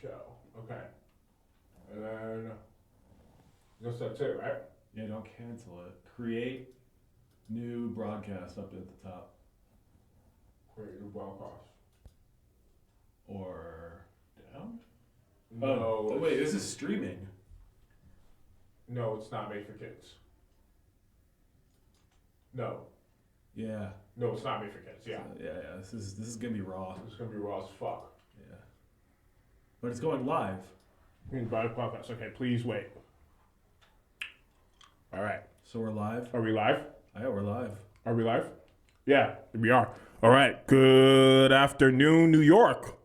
Show. Okay. And then, I guess that's it, right? Yeah, don't cancel it. Create new broadcast up at the top. Create new broadcast. Or down? No. Oh, wait, this is streaming. No, it's not made for kids. No. Yeah. No, it's not made for kids. Yeah. Yeah. This is gonna be raw. It's gonna be raw as fuck. Yeah. But it's going live. Podcast. Okay, please wait. All right. So we're live? Are we live? Yeah, we're live. Are we live? Yeah, we are. All right. Good afternoon, New York.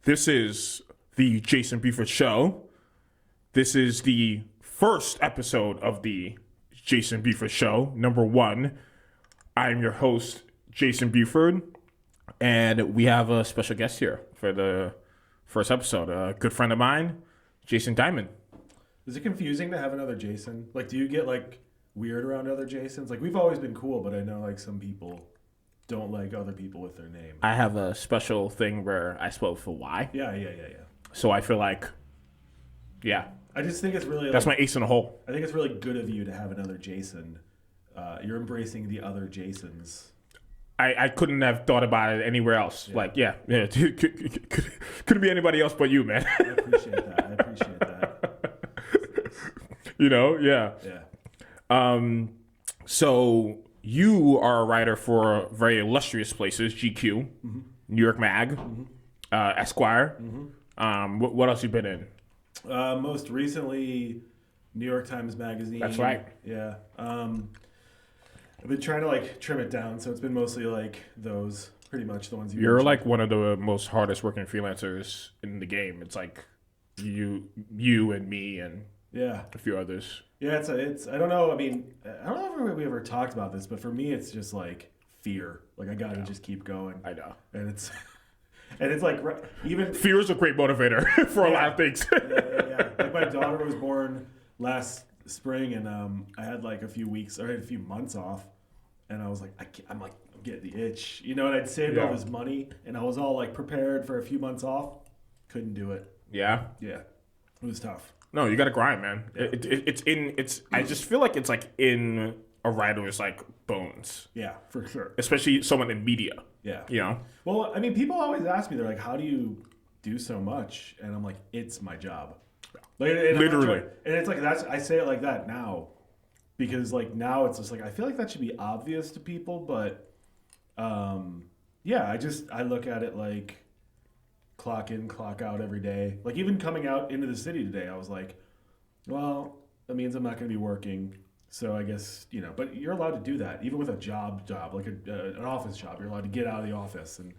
This is the Jayson Buford Show. This is the first episode of the Jayson Buford Show, number 1. I am your host, Jayson Buford, and we have a special guest here for the first episode. A good friend of mine, Jason Diamond. Is it confusing to have another Jason? Like, do you get, like, weird around other Jasons? Like, we've always been cool, but I know, like, some people don't like other people with their name. I have a special thing where I spell for Y. Yeah. So I feel like, yeah. I just think it's really... That's my ace in the hole. I think it's really good of you to have another Jason. You're embracing the other Jasons. I couldn't have thought about it anywhere else. Yeah. Like, yeah. Couldn't be anybody else but you, man. I appreciate that. You know, yeah. Yeah. So you are a writer for very illustrious places, GQ, New York Mag, Esquire. What else you been in? Most recently, New York Times Magazine. That's right. Yeah. I've been trying to like trim it down, so it's been mostly like those, pretty much the ones you You're mentioned. like one of the most hardest working freelancers in the game. It's like you and me and yeah, a few others. yeah. It's I don't know. I mean, I don't know if we ever talked about this, but for me, it's just like fear. Like I gotta just keep going. I know. And it's like even Fear is a great motivator for a lot of things. yeah. Like my daughter was born last spring, and I had like a few months off, and I was like, I'm getting the itch, you know. And I'd saved all this money, and I was all like prepared for a few months off. Couldn't do it. Yeah. Yeah, it was tough. No, you got to grind, man. It's. I just feel like it's like in a writer's like bones. Yeah, for sure. Especially someone in media. Yeah. You know. Well, I mean, people always ask me, they're like, "How do you do so much?" And I'm like, "It's my job." Like, and literally. And it's like I say it like that now, because like now it's just like I feel like that should be obvious to people, but yeah, I look at it like clock in, clock out every day. Like even coming out into the city today, I was like, well, that means I'm not going to be working. So I guess, you know, but you're allowed to do that even with a job, like an office job. You're allowed to get out of the office, and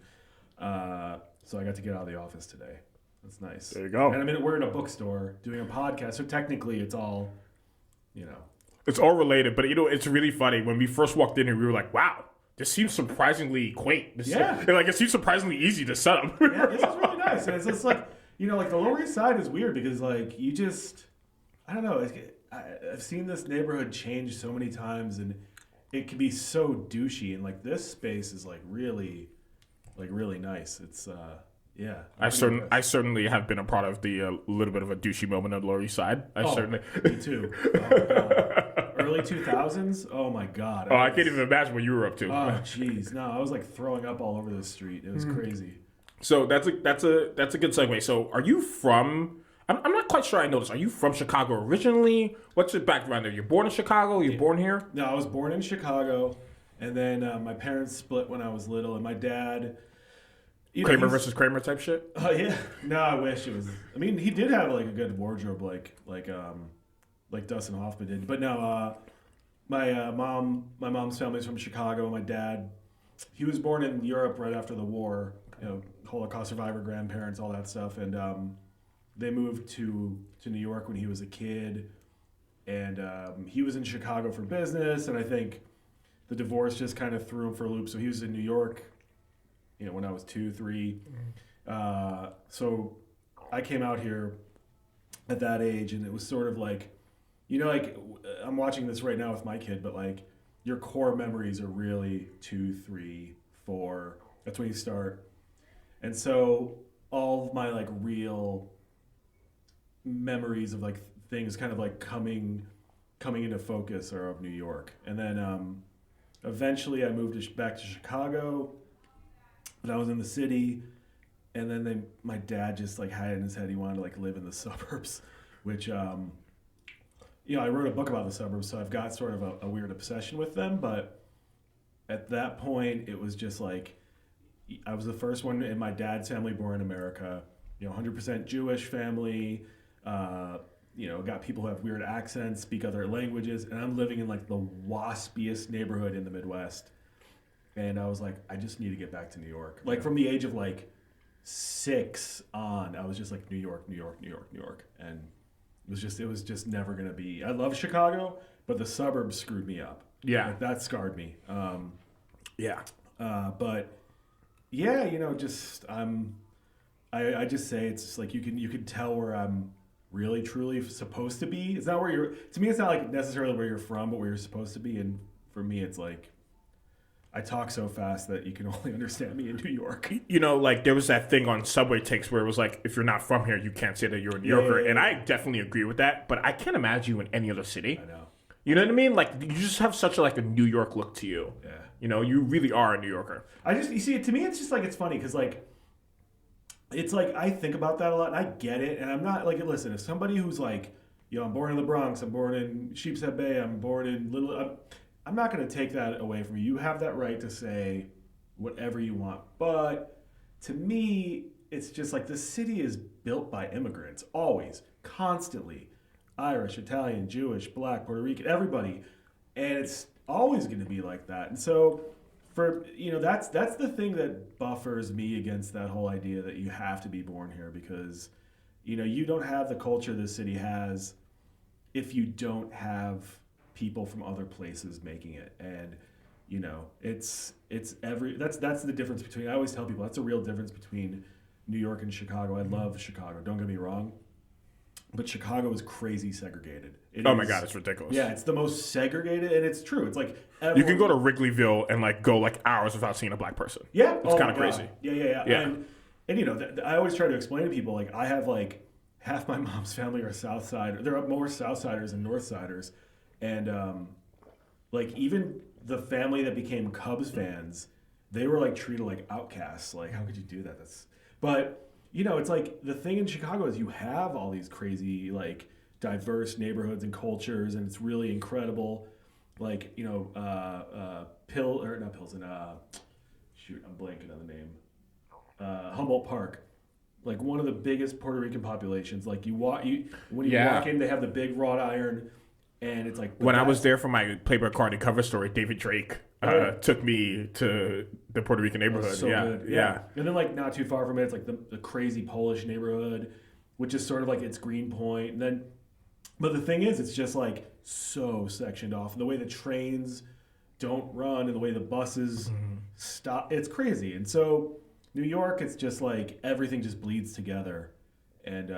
so I got to get out of the office today. That's nice. There you go. And I mean, we're in a bookstore doing a podcast, so technically it's all, you know. It's all related, but you know, it's really funny. When we first walked in here, we were like, wow, this seems surprisingly quaint. It seems surprisingly easy to set up. Yeah, this is really nice. And it's just like, you know, like the Lower East Side is weird because like you just, I don't know. I've seen this neighborhood change so many times, and it can be so douchey. And like this space is like really nice. It's yeah. I certainly have been a part of the little bit of a douchey moment on the Lower East Side. Me too. Oh my God. Early 2000s. Oh my God. I can't even imagine what you were up to. Oh jeez, no, I was like throwing up all over the street. It was crazy. So that's a good segue. So are you from? I'm not quite sure I know this. Are you from Chicago originally? What's your background there? You're born in Chicago? You're born here? No, I was born in Chicago, and then my parents split when I was little, and my dad. Kramer versus Kramer type shit? Oh yeah. No, I wish it was. I mean, he did have like a good wardrobe, like Dustin Hoffman did. But no, my mom's family's from Chicago. And my dad, he was born in Europe right after the war. You know, Holocaust survivor, grandparents, all that stuff, and they moved to New York when he was a kid, and he was in Chicago for business. And I think the divorce just kind of threw him for a loop. So he was in New York, you know, when I was 2, 3. So I came out here at that age, and it was sort of like, you know, like I'm watching this right now with my kid, but like your core memories are really 2, 3, 4. That's when you start. And so all of my like real memories of like things kind of like coming into focus are of New York. And then eventually I moved back to Chicago, and I was in the city. And then my dad just like had it in his head he wanted to like live in the suburbs, which I wrote a book about the suburbs, so I've got sort of a weird obsession with them. But at that point, it was just like I was the first one in my dad's family born in America. 100% Jewish family. Got people who have weird accents, speak other languages, and I'm living in like the waspiest neighborhood in the Midwest. And I was like, I just need to get back to New York. Like from the age of like 6 on, I was just like New York, New York, New York, New York, and it was just never gonna be. I love Chicago, but the suburbs screwed me up. Yeah, like, that scarred me. But yeah, just I just say it's just like you can tell where I'm really truly supposed to be. It's not where you're. To me, it's not like necessarily where you're from, but where you're supposed to be. And for me, it's like I talk so fast that you can only understand me in New York. Like there was that thing on subway takes where it was like, if you're not from here, you can't say that you're a New Yorker. And I definitely agree with that. But I can't imagine you in any other city. I know. You know what I mean? Like you just have such a New York look to you. Yeah. You really are a New Yorker. You see, to me, it's just like, it's funny because like, it's like, I think about that a lot and I get it. And I'm not like, listen, if somebody who's like, I'm born in the Bronx, I'm born in Sheepshead Bay, I'm born in I'm not going to take that away from you. You have that right to say whatever you want. But to me, it's just like the city is built by immigrants, always, constantly. Irish, Italian, Jewish, Black, Puerto Rican, everybody. And it's always going to be like that. And so that's the thing that buffers me against that whole idea that you have to be born here, because you don't have the culture this city has if you don't have people from other places making it. And that's the difference between, I always tell people that's a real difference between New York and Chicago. I love Chicago, don't get me wrong, but Chicago is crazy segregated. My God, it's ridiculous. Yeah, it's the most segregated, and it's true. It's like you can go to Wrigleyville and go hours without seeing a black person. Yeah, it's kind of crazy. Yeah. And I always try to explain to people, like, I have like half my mom's family are South Side. There are more South Siders and North Siders. And like even the family that became Cubs fans, they were like treated like outcasts. Like, how could you do that? But it's like the thing in Chicago is you have all these crazy like diverse neighborhoods and cultures, and it's really incredible. Like I'm blanking on the name. Humboldt Park. Like one of the biggest Puerto Rican populations. Like when you walk in, they have the big wrought iron. And it's like when I was there for my Playboy Cardi cover story, David Drake took me to the Puerto Rican neighborhood. So good. Yeah. And then like not too far from it, it's like the crazy Polish neighborhood, which is sort of like it's Greenpoint. And then, but the thing is, it's just like so sectioned off. And the way the trains don't run and the way the buses stop, it's crazy. And so New York, it's just like everything just bleeds together. And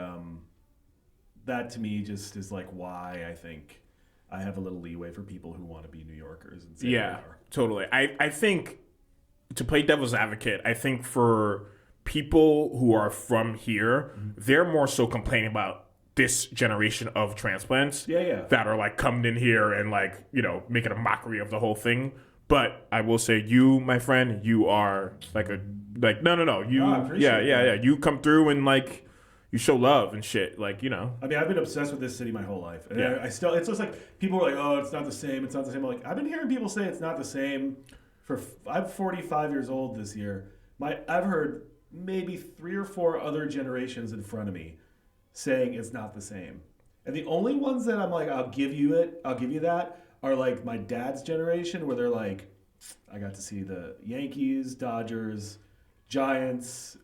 that to me just is like why I think I have a little leeway for people who want to be New Yorkers. And say they are. Totally. I think, to play devil's advocate, I think for people who are from here, they're more so complaining about this generation of transplants that are like coming in here and like, making a mockery of the whole thing. But I will say, you, my friend, you are no. You come through and like, you show love and shit, I mean, I've been obsessed with this city my whole life, and I still. It's just like people are like, "Oh, it's not the same. It's not the same." I'm like, I've been hearing people say it's not the same. I'm 45 years old this year. I've heard maybe 3 or 4 other generations in front of me saying it's not the same, and the only ones that I'm like, I'll give you that, are like my dad's generation, where they're like, I got to see the Yankees, Dodgers, Giants.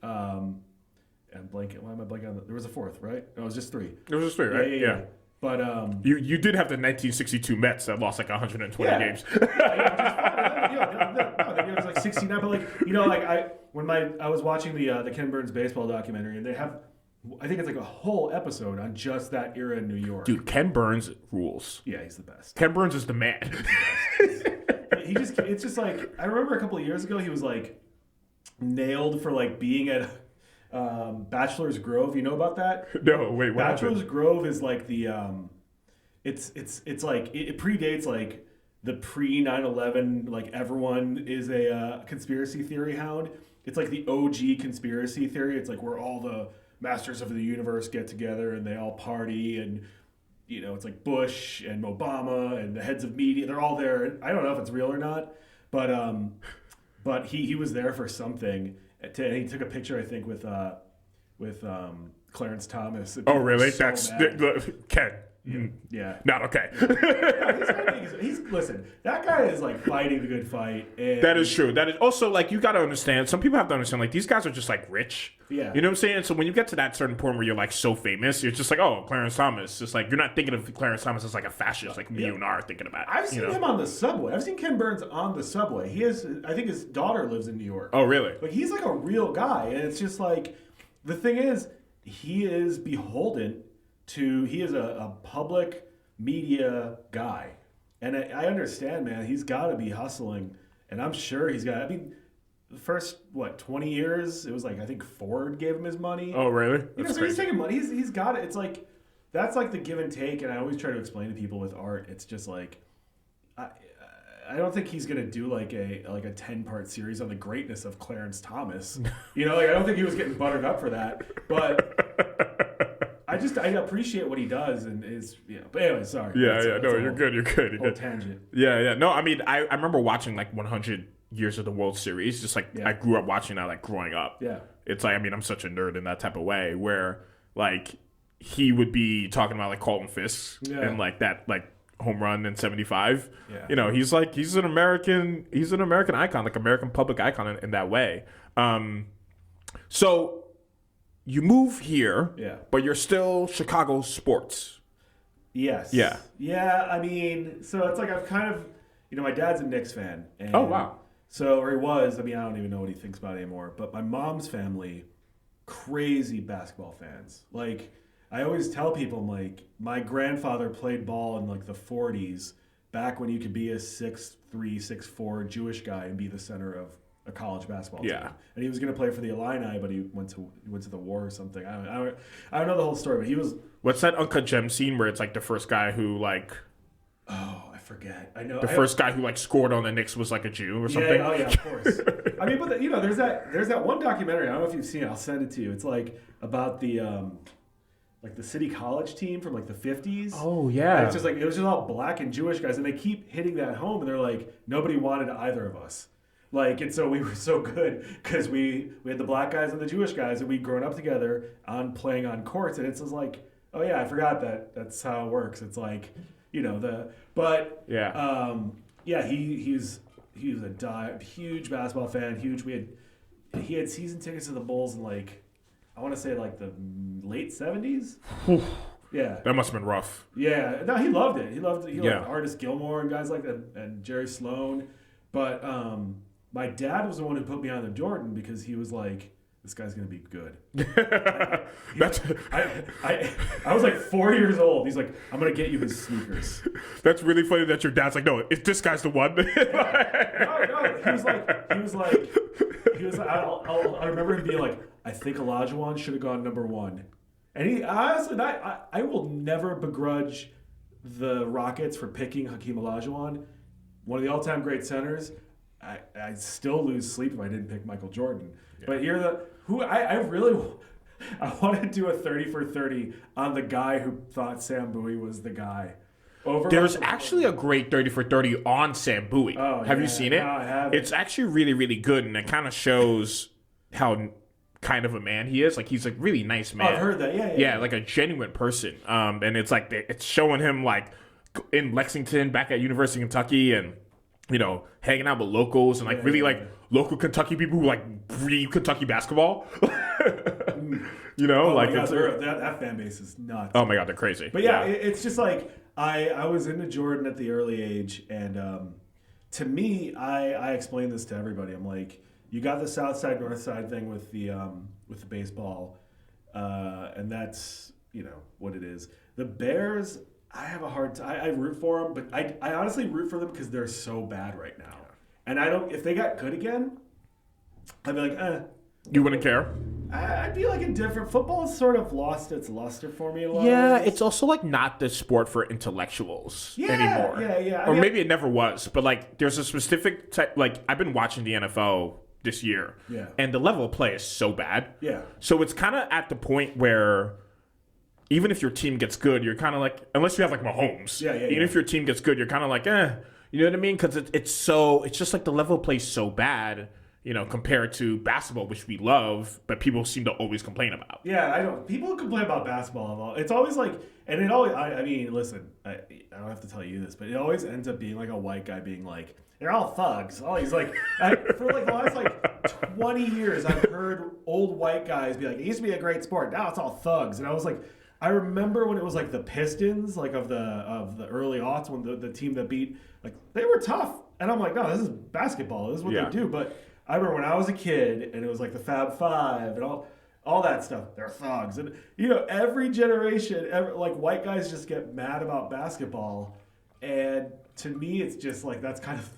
I'm blanking. Why am I blanking on that? There was a fourth, right? No, it was just 3. It was just 3, right? Yeah. But you did have the 1962 Mets that lost like 120 games. It was like 69. But I was watching the Ken Burns baseball documentary, and they have, I think it's like a whole episode on just that era in New York. Dude, Ken Burns rules. Yeah, he's the best. Ken Burns is the man. It's just like, I remember a couple of years ago he was like nailed for like being at Bachelor's Grove. You know about that? No, wait, what Bachelor's happened? Grove is like the it's like it predates like the pre 9/11. Like everyone is a conspiracy theory hound. It's like the OG conspiracy theory. It's like where all the masters of the universe get together and they all party and it's like Bush and Obama and the heads of media. They're all there. I don't know if it's real or not, but he was there for something. And he took a picture, I think, with Clarence Thomas. Oh, really? So That's Ken. Yeah. Not okay. Listen, that guy is like fighting the good fight. And That is true. That is also like you got to understand. Some people have to understand like these guys are just like rich. Yeah. You know what I'm saying? So when you get to that certain point where you're like so famous, you're just like, oh, Clarence Thomas. Just like you're not thinking of Clarence Thomas as like a fascist, like me and I are thinking about. I've seen him on the subway. I've seen Ken Burns on the subway. I think his daughter lives in New York. Oh, really? Like he's like a real guy, and it's just like the thing is he is beholden to. He is a public media guy, and I understand, man. He's got to be hustling, and I'm sure he's got. I mean, the first 20 years, it was like I think Ford gave him his money. Oh, really? So he's taking money. He's got it. It's like that's like the give and take, and I always try to explain to people with art. It's just like I don't think he's gonna do like a 10-part series on the greatness of Clarence Thomas. I don't think he was getting buttered up for that, but. I appreciate what he does and is But anyway, sorry. Yeah. No, you're good. You're good. Whole tangent. Yeah. No, I mean, I remember watching like 100 years of the World Series. Just like I grew up watching that, like growing up. Yeah. It's like I'm such a nerd in that type of way where like he would be talking about like Carlton Fisk and like that like home run in '75. Yeah. He's an American icon, like American public icon in that way. So. You move here, but you're still Chicago sports. Yes. Yeah. Yeah, I mean, so it's like I've kind of, my dad's a Knicks fan. And oh, wow. So, or he was, I don't even know what he thinks about it anymore, but my mom's family, crazy basketball fans. Like, I always tell people, I'm like, my grandfather played ball in like the 40s, back when you could be a 6'3", 6'4" Jewish guy and be the center of a college basketball team. And he was going to play for the Illini, but he went to the war or something. I don't know the whole story, but he was. What's that Uncut Gem scene where it's like the first guy who like. Oh, I forget. I know the first guy who like scored on the Knicks was like a Jew or something. Yeah. Oh yeah, of course. I mean, but there's that one documentary. I don't know if you've seen it. I'll send it to you. It's like about the like the City College team from like the 50s. Oh yeah. And it's just like it was just all black and Jewish guys, and they keep hitting that home, and they're like nobody wanted either of us. Like, and so we were so good because we had the black guys and the Jewish guys, and we'd grown up together playing on courts, and it's just like, oh yeah, I forgot that's how it works. It's like, he's a huge basketball fan, huge. He had season tickets to the Bulls in like, I want to say like the late 70s. Yeah, that must have been rough. Yeah, no, he loved it. He loved Artis Gilmore and guys like that, and Jerry Sloan, but. My dad was the one who put me on the Jordan because he was like, this guy's going to be good. I was like 4 years old. He's like, I'm going to get you his sneakers. That's really funny that your dad's like, no, this guy's the one. No. He was like, I remember him being like, I think Olajuwon should have gone number one. And he honestly, I will never begrudge the Rockets for picking Hakeem Olajuwon, one of the all-time great centers. I'd still lose sleep if I didn't pick Michael Jordan. Yeah. But I want to do a 30 for 30 on the guy who thought Sam Bowie was the guy. There's actually a great 30 for 30 on Sam Bowie. Oh, have you seen it? No, I haven't. It's actually really, really good, and it kind of shows how kind of a man he is. Like, he's a really nice man. Oh, I've heard that. Yeah, like a genuine person. And it's like it's showing him like in Lexington back at University of Kentucky and hanging out with locals and like like local Kentucky people who like breathe Kentucky basketball. That fan base is nuts. Oh my God, they're crazy. But it's just like I was into Jordan at the early age, and to me, I explain this to everybody. I'm like, you got the South Side North Side thing with the baseball, and that's what it is. The Bears. I have a hard time. I root for them, but I honestly root for them because they're so bad right now. And if they got good again, I'd be like, You wouldn't care? I'd be like indifferent. Football has sort of lost its luster for me a lot. Yeah, it's also like not the sport for intellectuals anymore. Yeah. Or maybe it never was, but like there's a specific type. Like I've been watching the NFL this year, and the level of play is so bad. Yeah. So it's kind of at the point where even if your team gets good, you're kind of like, unless you have like Mahomes, even if your team gets good, you're kind of like, you know what I mean? Because it's just like the level of play is so bad. You know, compared to basketball, which we love, but people seem to always complain about. Yeah, I don't. People complain about basketball. It's always like, and it always. I mean, listen, I don't have to tell you this, but it always ends up being like a white guy being like, "They're all thugs." All he's like, for like the last like 20 years, I've heard old white guys be like, "It used to be a great sport. Now it's all thugs." And I was like, I remember when it was like the Pistons, like of the early aughts, when the team that beat, like they were tough, and I'm like, no, this is basketball. This is what they do, but. I remember when I was a kid, and it was like the Fab Five and all that stuff. They're thugs, and you know, every generation, like white guys just get mad about basketball, and to me, it's just like that's kind of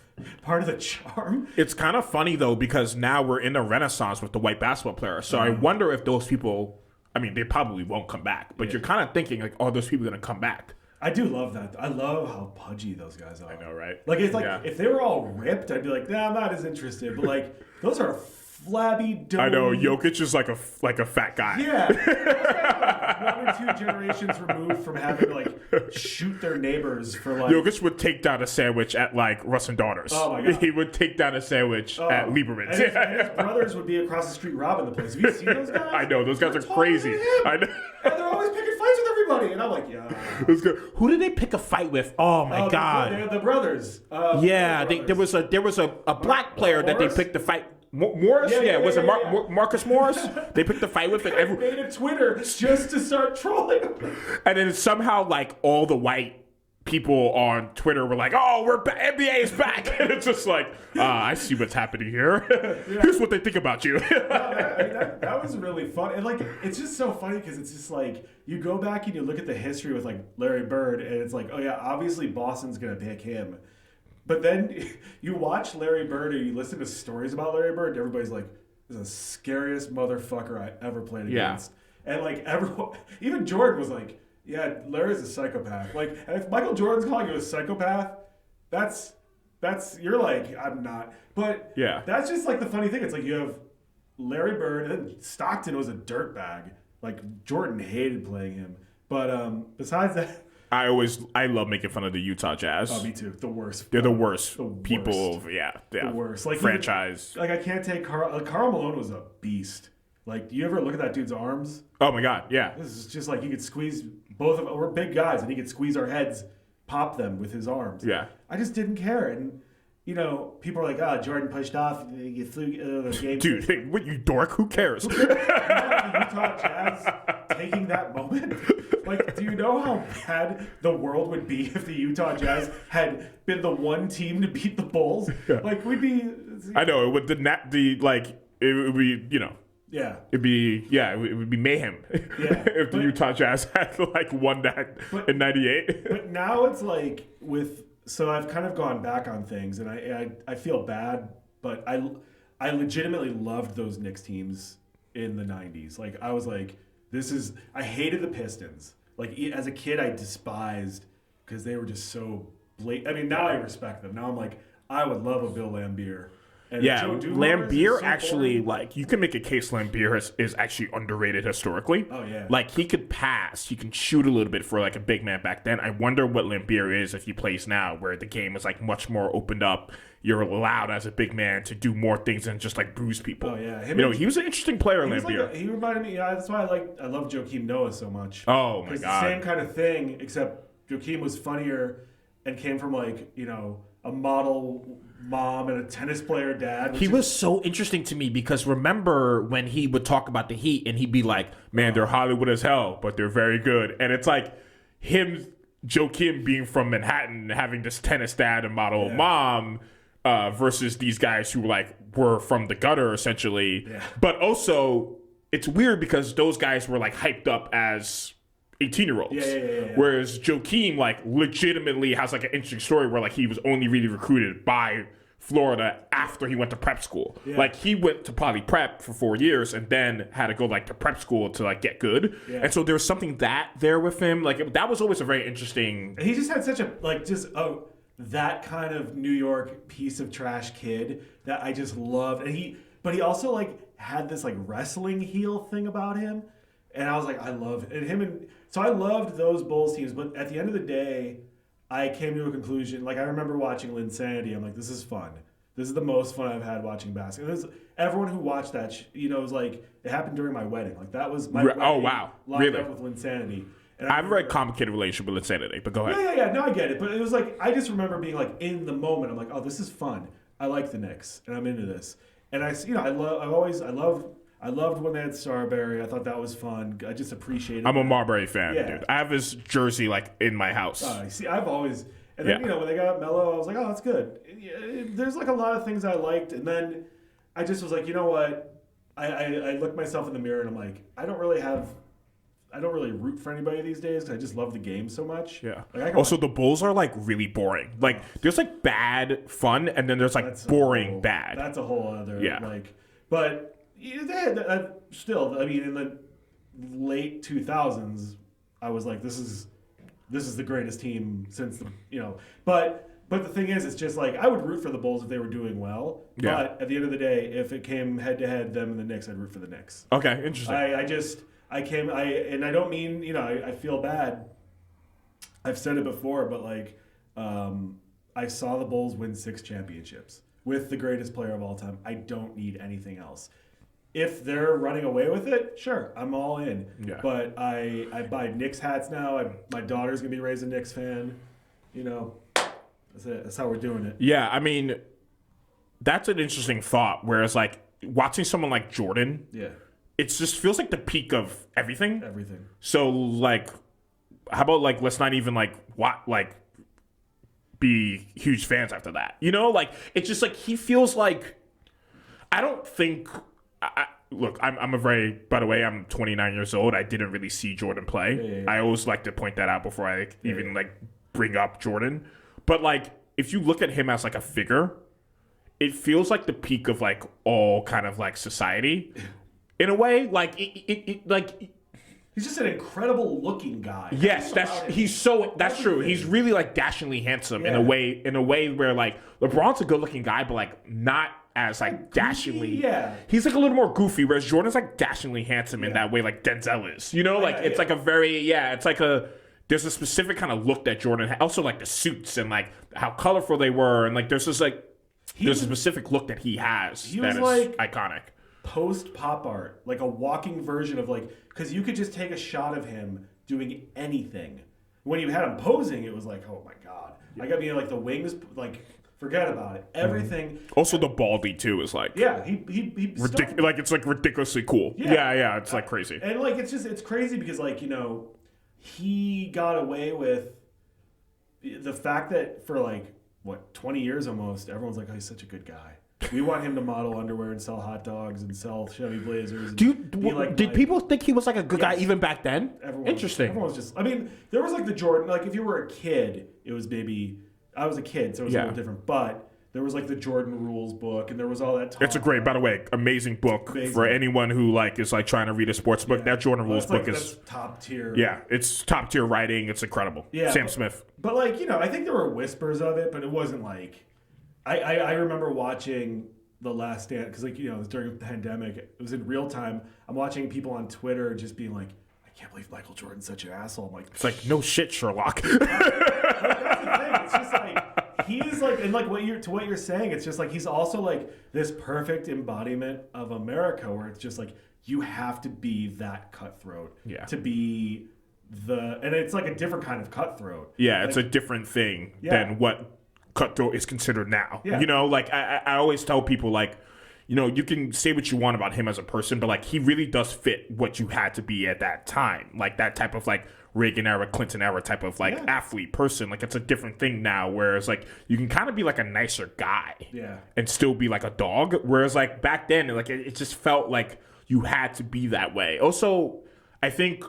part of the charm. It's kind of funny though because now we're in a renaissance with the white basketball players. So I wonder if those people, I mean, they probably won't come back, but you're kind of thinking like, are those people going to come back? I do love that. I love how pudgy those guys are. I know, right? Like it's like if they were all ripped, I'd be like, nah, I'm not as interested. But like those are flabby, doughy. I know Jokic is like a fat guy. Yeah, those guys are like 1 or 2 generations removed from having to like shoot their neighbors for like. Jokic would take down a sandwich at like Russ and Daughters. Oh my god, he would take down a sandwich at Lieberman's. And his brothers would be across the street robbing the place. Have you seen those guys? I know those guys are crazy. I know. And they're always picking fights with everybody, and I'm like, yeah. Who did they pick a fight with? Oh my god! They're the brothers. There was a black player that they picked the fight. Morris, was it Marcus Morris? They picked the fight with it. They made a Twitter just to start trolling him. And then somehow, like all the white people on Twitter were like, "Oh, NBA is back," and it's just like, I see what's happening here. Here's what they think about you. That was really fun, and like it's just so funny because it's just like you go back and you look at the history with like Larry Bird, and it's like, oh yeah, obviously Boston's gonna pick him. But then you watch Larry Bird and you listen to stories about Larry Bird, and everybody's like, this is the scariest motherfucker I ever played against. And like everyone, even Jordan was like, yeah, Larry's a psychopath. Like, if Michael Jordan's calling you a psychopath, that's you're like, I'm not. But that's just like the funny thing. It's like you have Larry Bird, and then Stockton was a dirtbag. Like Jordan hated playing him. But besides that, I love making fun of the Utah Jazz. Oh, me too. The worst. They're the worst people. The worst. Like franchise. I can't take Karl Malone was a beast. Like, do you ever look at that dude's arms? Oh my god, yeah. This is just like he could squeeze both of them. We're big guys, and he could squeeze our heads, pop them with his arms. Yeah. I just didn't care, and you know, people are like, Jordan pushed off. You flew the game. Dude, hey, what, you dork? Who cares? The Utah Jazz taking that moment. Like, do you know how bad the world would be if the Utah Jazz had been the one team to beat the Bulls? Yeah. Like, we'd be. I know it would it would be, you know. Yeah. It would be mayhem. Yeah. If the Utah Jazz had like won that in '98. But now it's like so I've kind of gone back on things, and I feel bad, but I legitimately loved those Knicks teams in the '90s. Like, I was like, I hated the Pistons. Like, as a kid, I despised because they were just so blatant. I mean, now I respect them. Now I'm like, I would love a Bill Laimbeer. And Laimbeer so actually, boring. like, you can make a case Laimbeer is actually underrated historically. Oh, yeah. Like, he could pass. He can shoot a little bit for, like, a big man back then. I wonder what Laimbeer is if he plays now, where the game is, like, much more opened up. You're allowed as a big man to do more things than just, like, bruise people. Oh, yeah. He was an interesting player, Laimbeer. He reminded me, that's why I love Joakim Noah so much. Oh, my God. It's the same kind of thing, except Joakim was funnier and came from, like, you know, a model mom and a tennis player dad. He was so interesting to me because remember when he would talk about the Heat and he'd be like, man, they're Hollywood as hell, but they're very good. And it's like him, Joakim, being from Manhattan, having this tennis dad and model mom versus these guys who were from the gutter essentially. Yeah. But also it's weird because those guys were like hyped up as 18-year-olds. Yeah. Whereas Joakim legitimately has like an interesting story where like he was only really recruited by Florida after he went to prep school. Yeah. Like, he went to poly prep for 4 years and then had to go, like, to prep school to, like, get good. Yeah. And so there was something there with him. Like, that was always a very interesting... He just had such a, like, that kind of New York piece of trash kid that I just loved. But he also, like, had this, like, wrestling heel thing about him. And I was like, I love it. So I loved those Bulls teams. But at the end of the day, I came to a conclusion. Like, I remember watching Linsanity. I'm like, this is fun. This is the most fun I've had watching basketball. Everyone who watched that, was like, it happened during my wedding. Like, that was my wedding. Oh, wow. Lined Really? up with Linsanity. And I have a very complicated relationship with Insanity, but go ahead. Yeah. No, I get it. But it was like, I just remember being like, in the moment, I'm like, oh, this is fun. I like the Knicks, and I'm into this. And I loved when they had Starberry. I thought that was fun. I just appreciated I'm a that. Marbury fan, Yeah. dude. I have his jersey, like, in my house. I've always... And then, when they got Melo, I was like, oh, that's good. There's, like, a lot of things I liked. And then I just was like, you know what? I looked myself in the mirror, and I'm like, I don't really root for anybody these days because I just love the game so much. Yeah. Like, also, the Bulls are, like, really boring. Like, there's, like, bad fun, and then there's, like, boring bad. That's a whole other... Yeah. Like, but they had... still, I mean, in the late 2000s, I was like, this is the greatest team since the... But the thing is, it's just, like, I would root for the Bulls if they were doing well. Yeah. But at the end of the day, if it came head-to-head, them and the Knicks, I'd root for the Knicks. Okay, interesting. And I don't mean, I feel bad. I've said it before, but like, I saw the Bulls win 6 championships with the greatest player of all time. I don't need anything else. If they're running away with it, sure, I'm all in. Yeah. But I buy Knicks hats now. My daughter's gonna be raised a Knicks fan. That's it. That's how we're doing it. Yeah, I mean, that's an interesting thought. Whereas, like, watching someone like Jordan... Yeah. It just feels like the peak of everything. Everything. So, like, how about, like, let's not even, like, be huge fans after that. Like, it's just, like, he feels like, I don't think, look, by the way, I'm 29 years old. I didn't really see Jordan play. Yeah. I always like to point that out before I even, like, bring up Jordan. But, like, if you look at him as, like, a figure, it feels like the peak of, like, all kind of, like, society. In a way, like he's just an incredible looking guy. Yes, that's true. He's really like dashingly handsome in a way where like LeBron's a good looking guy, but like not as like dashingly. Yeah, he's like a little more goofy, whereas Jordan's like dashingly handsome in that way, like Denzel is. It's like a very it's like there's a specific kind of look that Jordan had. Also like the suits and like how colorful they were, and like there's a specific look that he has that is like iconic. Post pop art, like a walking version of like, because you could just take a shot of him doing anything. When you had him posing, it was like, oh my god! I got like the wings, like forget about it. Everything. Also, the baldy too is like he like it's like ridiculously cool. Yeah, it's like crazy. And like it's crazy because like he got away with the fact that for like 20 years almost, everyone's like, oh, he's such a good guy. We want him to model underwear and sell hot dogs and sell Chevy Blazers. Did people think he was like a good guy even back then? Interesting. Everyone was just... I mean, there was like the Jordan... Like if you were a kid, it was maybe... I was a kid, so it was a little different. But there was like the Jordan Rules book, and there was all that talk. It's a great, by the way, amazing book for anyone who like is like trying to read a sports book. That Jordan Rules book is top tier. Yeah, it's top tier writing. It's incredible. Yeah, Sam Smith. But like I think there were whispers of it, but it wasn't like... I remember watching The Last Dance because it was during the pandemic. It was in real time. I'm watching people on Twitter just being like, I can't believe Michael Jordan's such an asshole. I'm like, it's like, no shit, Sherlock. That's the thing. It's just like he's like, and like what you're saying, it's just like he's also like this perfect embodiment of America, where it's just like you have to be that cutthroat to be and it's like a different kind of cutthroat. Yeah, like, it's a different thing than what cutthroat is considered now. Like I always tell people like, you can say what you want about him as a person, but like he really does fit what you had to be at that time. Like that type of like Reagan era, Clinton era type of like athlete person. Like it's a different thing now, whereas like you can kind of be like a nicer guy and still be like a dog. Whereas like back then, like it just felt like you had to be that way. Also, I think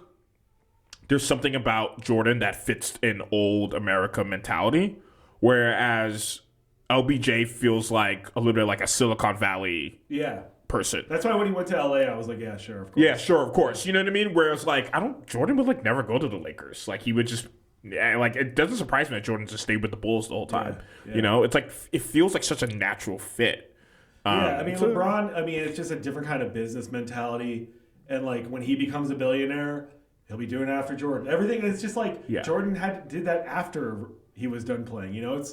there's something about Jordan that fits an old America mentality. Whereas LBJ feels like a little bit like a Silicon Valley Yeah. person. That's why when he went to LA, I was like, yeah, sure, of course. Yeah, sure, of course. You know what I mean? Whereas, like, Jordan would, like, never go to the Lakers. Like, he would just, yeah, like, it doesn't surprise me that Jordan just stayed with the Bulls the whole time. Yeah. You know? It's like, it feels like such a natural fit. Yeah, I mean, LeBron, it's just a different kind of business mentality. And, like, when he becomes a billionaire, he'll be doing it after Jordan. Everything, it's just like Jordan did that after he was done playing. You know,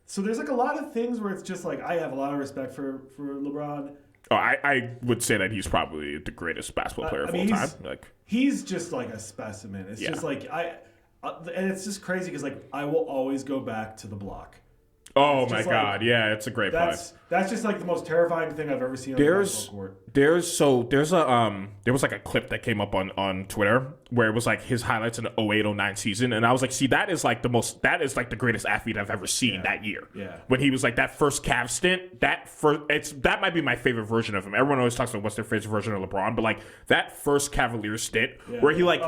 so there's, like, a lot of things where it's just, like, I have a lot of respect for LeBron. Oh, I would say that he's probably the greatest basketball player of all time. Like, he's just like a specimen. It's just like and it's just crazy because like I will always go back to the block. Oh my God! Yeah, it's a great play. That's just like the most terrifying thing I've ever seen on the basketball court. There was like a clip that came up on Twitter where it was like his highlights in the 08-09 season, and I was like, see, that is like the greatest athlete I've ever seen that year. Yeah. When he was like that first Cavs stint, that might be my favorite version of him. Everyone always talks about what's their favorite version of LeBron, but like that first Cavaliers stint where he like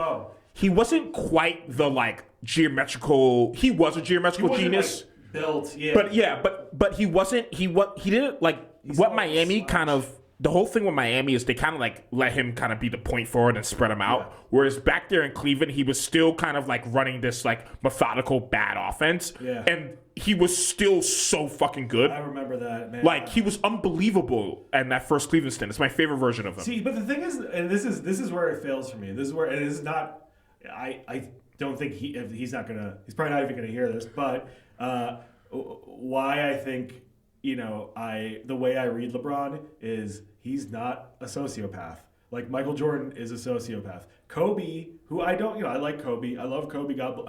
he wasn't quite the like geometrical. He was a geometrical genius. Like, built, but he wasn't. He didn't like what Miami kind of. The whole thing with Miami is they kind of like let him kind of be the point forward and spread him out. Yeah. Whereas back there in Cleveland, he was still kind of like running this like methodical bad offense. Yeah. And he was still so fucking good. I remember that, man. Like he was unbelievable in that first Cleveland stint. It's my favorite version of him. See, but the thing is, and this is where it fails for me. This is where it is not. I don't think he's probably not even gonna hear this, but why I think. You know, the way I read LeBron is he's not a sociopath. Like Michael Jordan is a sociopath. Kobe, who I like Kobe. I love Kobe. God,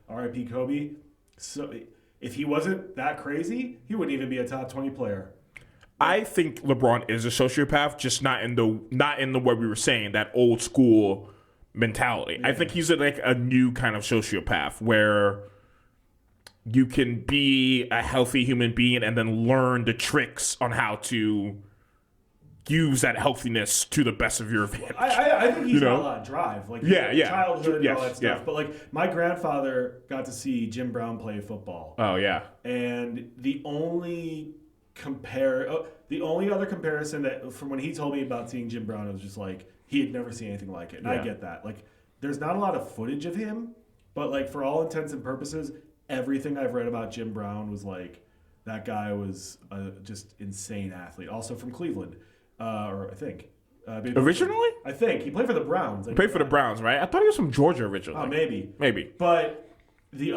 R.I.P. Kobe. So if he wasn't that crazy, he wouldn't even be a top 20 player. I think LeBron is a sociopath, just not in the way we were saying, that old school mentality. Yeah. I think he's like a new kind of sociopath where you can be a healthy human being and then learn the tricks on how to use that healthiness to the best of your advantage. I think he's got a lot of drive. Like childhood and all that stuff. Yeah. But like my grandfather got to see Jim Brown play football. Oh yeah. And the only other comparison that from when he told me about seeing Jim Brown, it was just like he had never seen anything like it. And I get that. Like there's not a lot of footage of him, but like for all intents and purposes, everything I've read about Jim Brown was like that guy was a just insane athlete. Also from Cleveland, or I think. Originally? I think. He played for the Browns. He played for the Browns, right? I thought he was from Georgia originally. Oh, maybe. Maybe. But the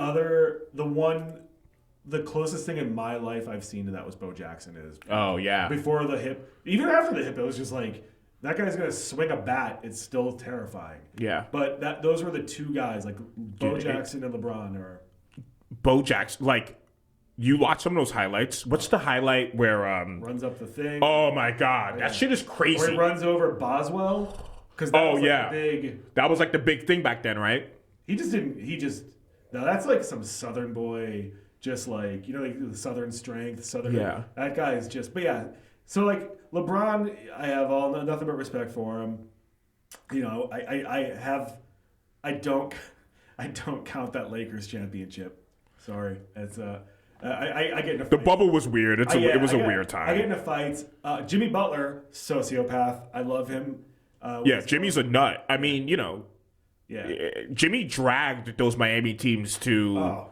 closest thing in my life I've seen to that was Bo Jackson. Oh, yeah. Before the hip. Even after the hip, it was just like, that guy's going to swing a bat. It's still terrifying. Yeah. But those were the two guys, like Bo Jackson and LeBron are... Bo Jackson, like, you watch some of those highlights. What's the highlight where runs up the thing? Oh my God, that shit is crazy. Where he runs over Boswell. That was like the big thing back then, right? Now that's like some Southern boy, just like like the Southern strength, Yeah. That guy is just. But yeah, so like LeBron, I have nothing but respect for him. You know, I don't count that Lakers championship. Sorry, it's I get in a fight. The bubble was weird. It was a weird time. I get into fights. Jimmy Butler, sociopath. I love him. Jimmy's a nut. I mean, Jimmy dragged those Miami teams to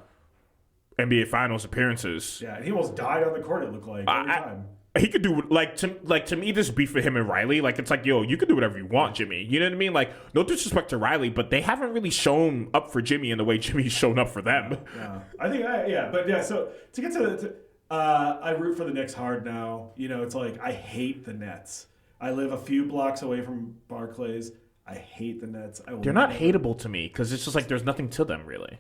NBA Finals appearances. Yeah, and he almost died on the court. It looked like every time. He could do to me this beef for him and Riley, like it's like, yo, you can do whatever you want, Jimmy. You know what I mean? Like, no disrespect to Riley, but they haven't really shown up for Jimmy in the way Jimmy's shown up for them. Yeah, I think but yeah. So to get I root for the Knicks hard now. It's like I hate the Nets. I live a few blocks away from Barclays. I hate the Nets. They're not hateable to me because it's just like there's nothing to them really.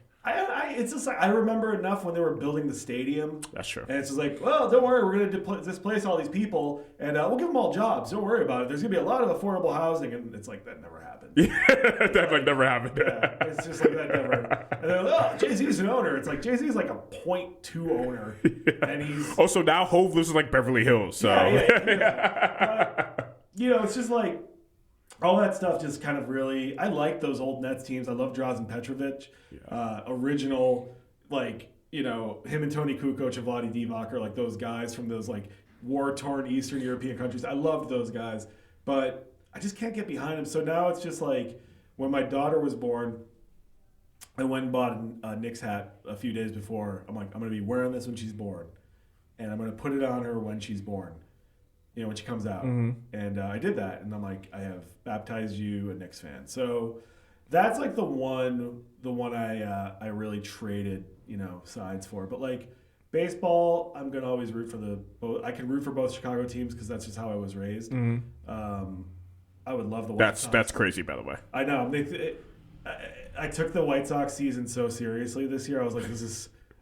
It's just like I remember enough when they were building the stadium. That's true. And it's just like, well, don't worry, we're going to displace all these people, and we'll give them all jobs. Don't worry about it. There's going to be a lot of affordable housing, and it's like that never happened. That like never happened. Yeah, it's just like that never. And they're like, Jay-Z's an owner. It's like Jay-Z's like a 0.2 owner, and he's also now Hove lives in like Beverly Hills. So it's just like. All that stuff just kind of I like those old Nets teams. I love Drazen Petrovic. Yeah. Original, like, him and Tony Kukoc and Vlade Divac are like those guys from those like war-torn Eastern European countries. I loved those guys, but I just can't get behind them. So now it's just like when my daughter was born, I went and bought a Knicks hat a few days before. I'm like, I'm going to be wearing this when she's born, and I'm going to put it on her when she's born, when she comes out. Mm-hmm. And I did that, and I'm like, I have baptized you a Knicks fan. So that's like the one I really traded, sides for. But like baseball, I'm going to always root for both. I can root for both Chicago teams because that's just how I was raised. Mm-hmm. I would love the White Sox. That's crazy, by the way. I know. I took the White Sox season so seriously this year. I was like,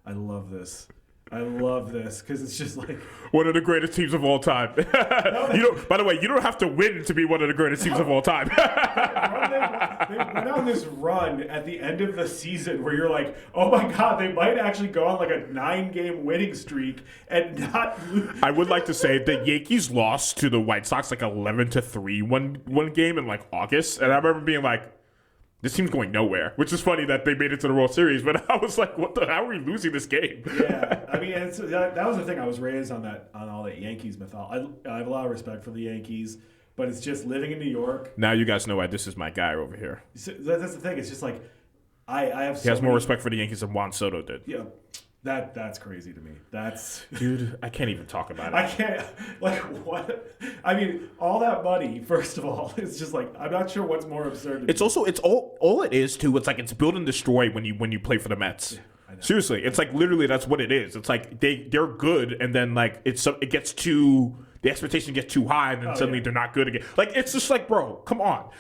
I love this. I love this because it's just like one of the greatest teams of all time. By the way, you don't have to win to be one of the greatest teams of all time. They went on this run at the end of the season where you're like, oh my God, they might actually go on like a 9-game winning streak and not lose. I would like to say the Yankees lost to the White Sox like 11-3 one game in like August, and I remember being like, this team's going nowhere, which is funny that they made it to the World Series, but I was like, how are we losing this game? Yeah, I mean, that was the thing. I was raised on all that Yankees mythology. I have a lot of respect for the Yankees, but it's just living in New York. Now you guys know why this is my guy over here. So that's the thing. It's just like, I have He has more respect for the Yankees than Juan Soto did. Yeah. That's crazy to me. Dude, I can't even talk about it. I can't, like, what? I mean, all that money, first of all, it's just like, I'm not sure what's more absurd. It's all it is too. It's like it's build and destroy when you play for the Mets. Yeah, seriously, it's like literally that's what it is. It's like they're good, and then like it gets too. The expectation gets too high, and then suddenly they're not good again. Like, it's just like, bro, come on.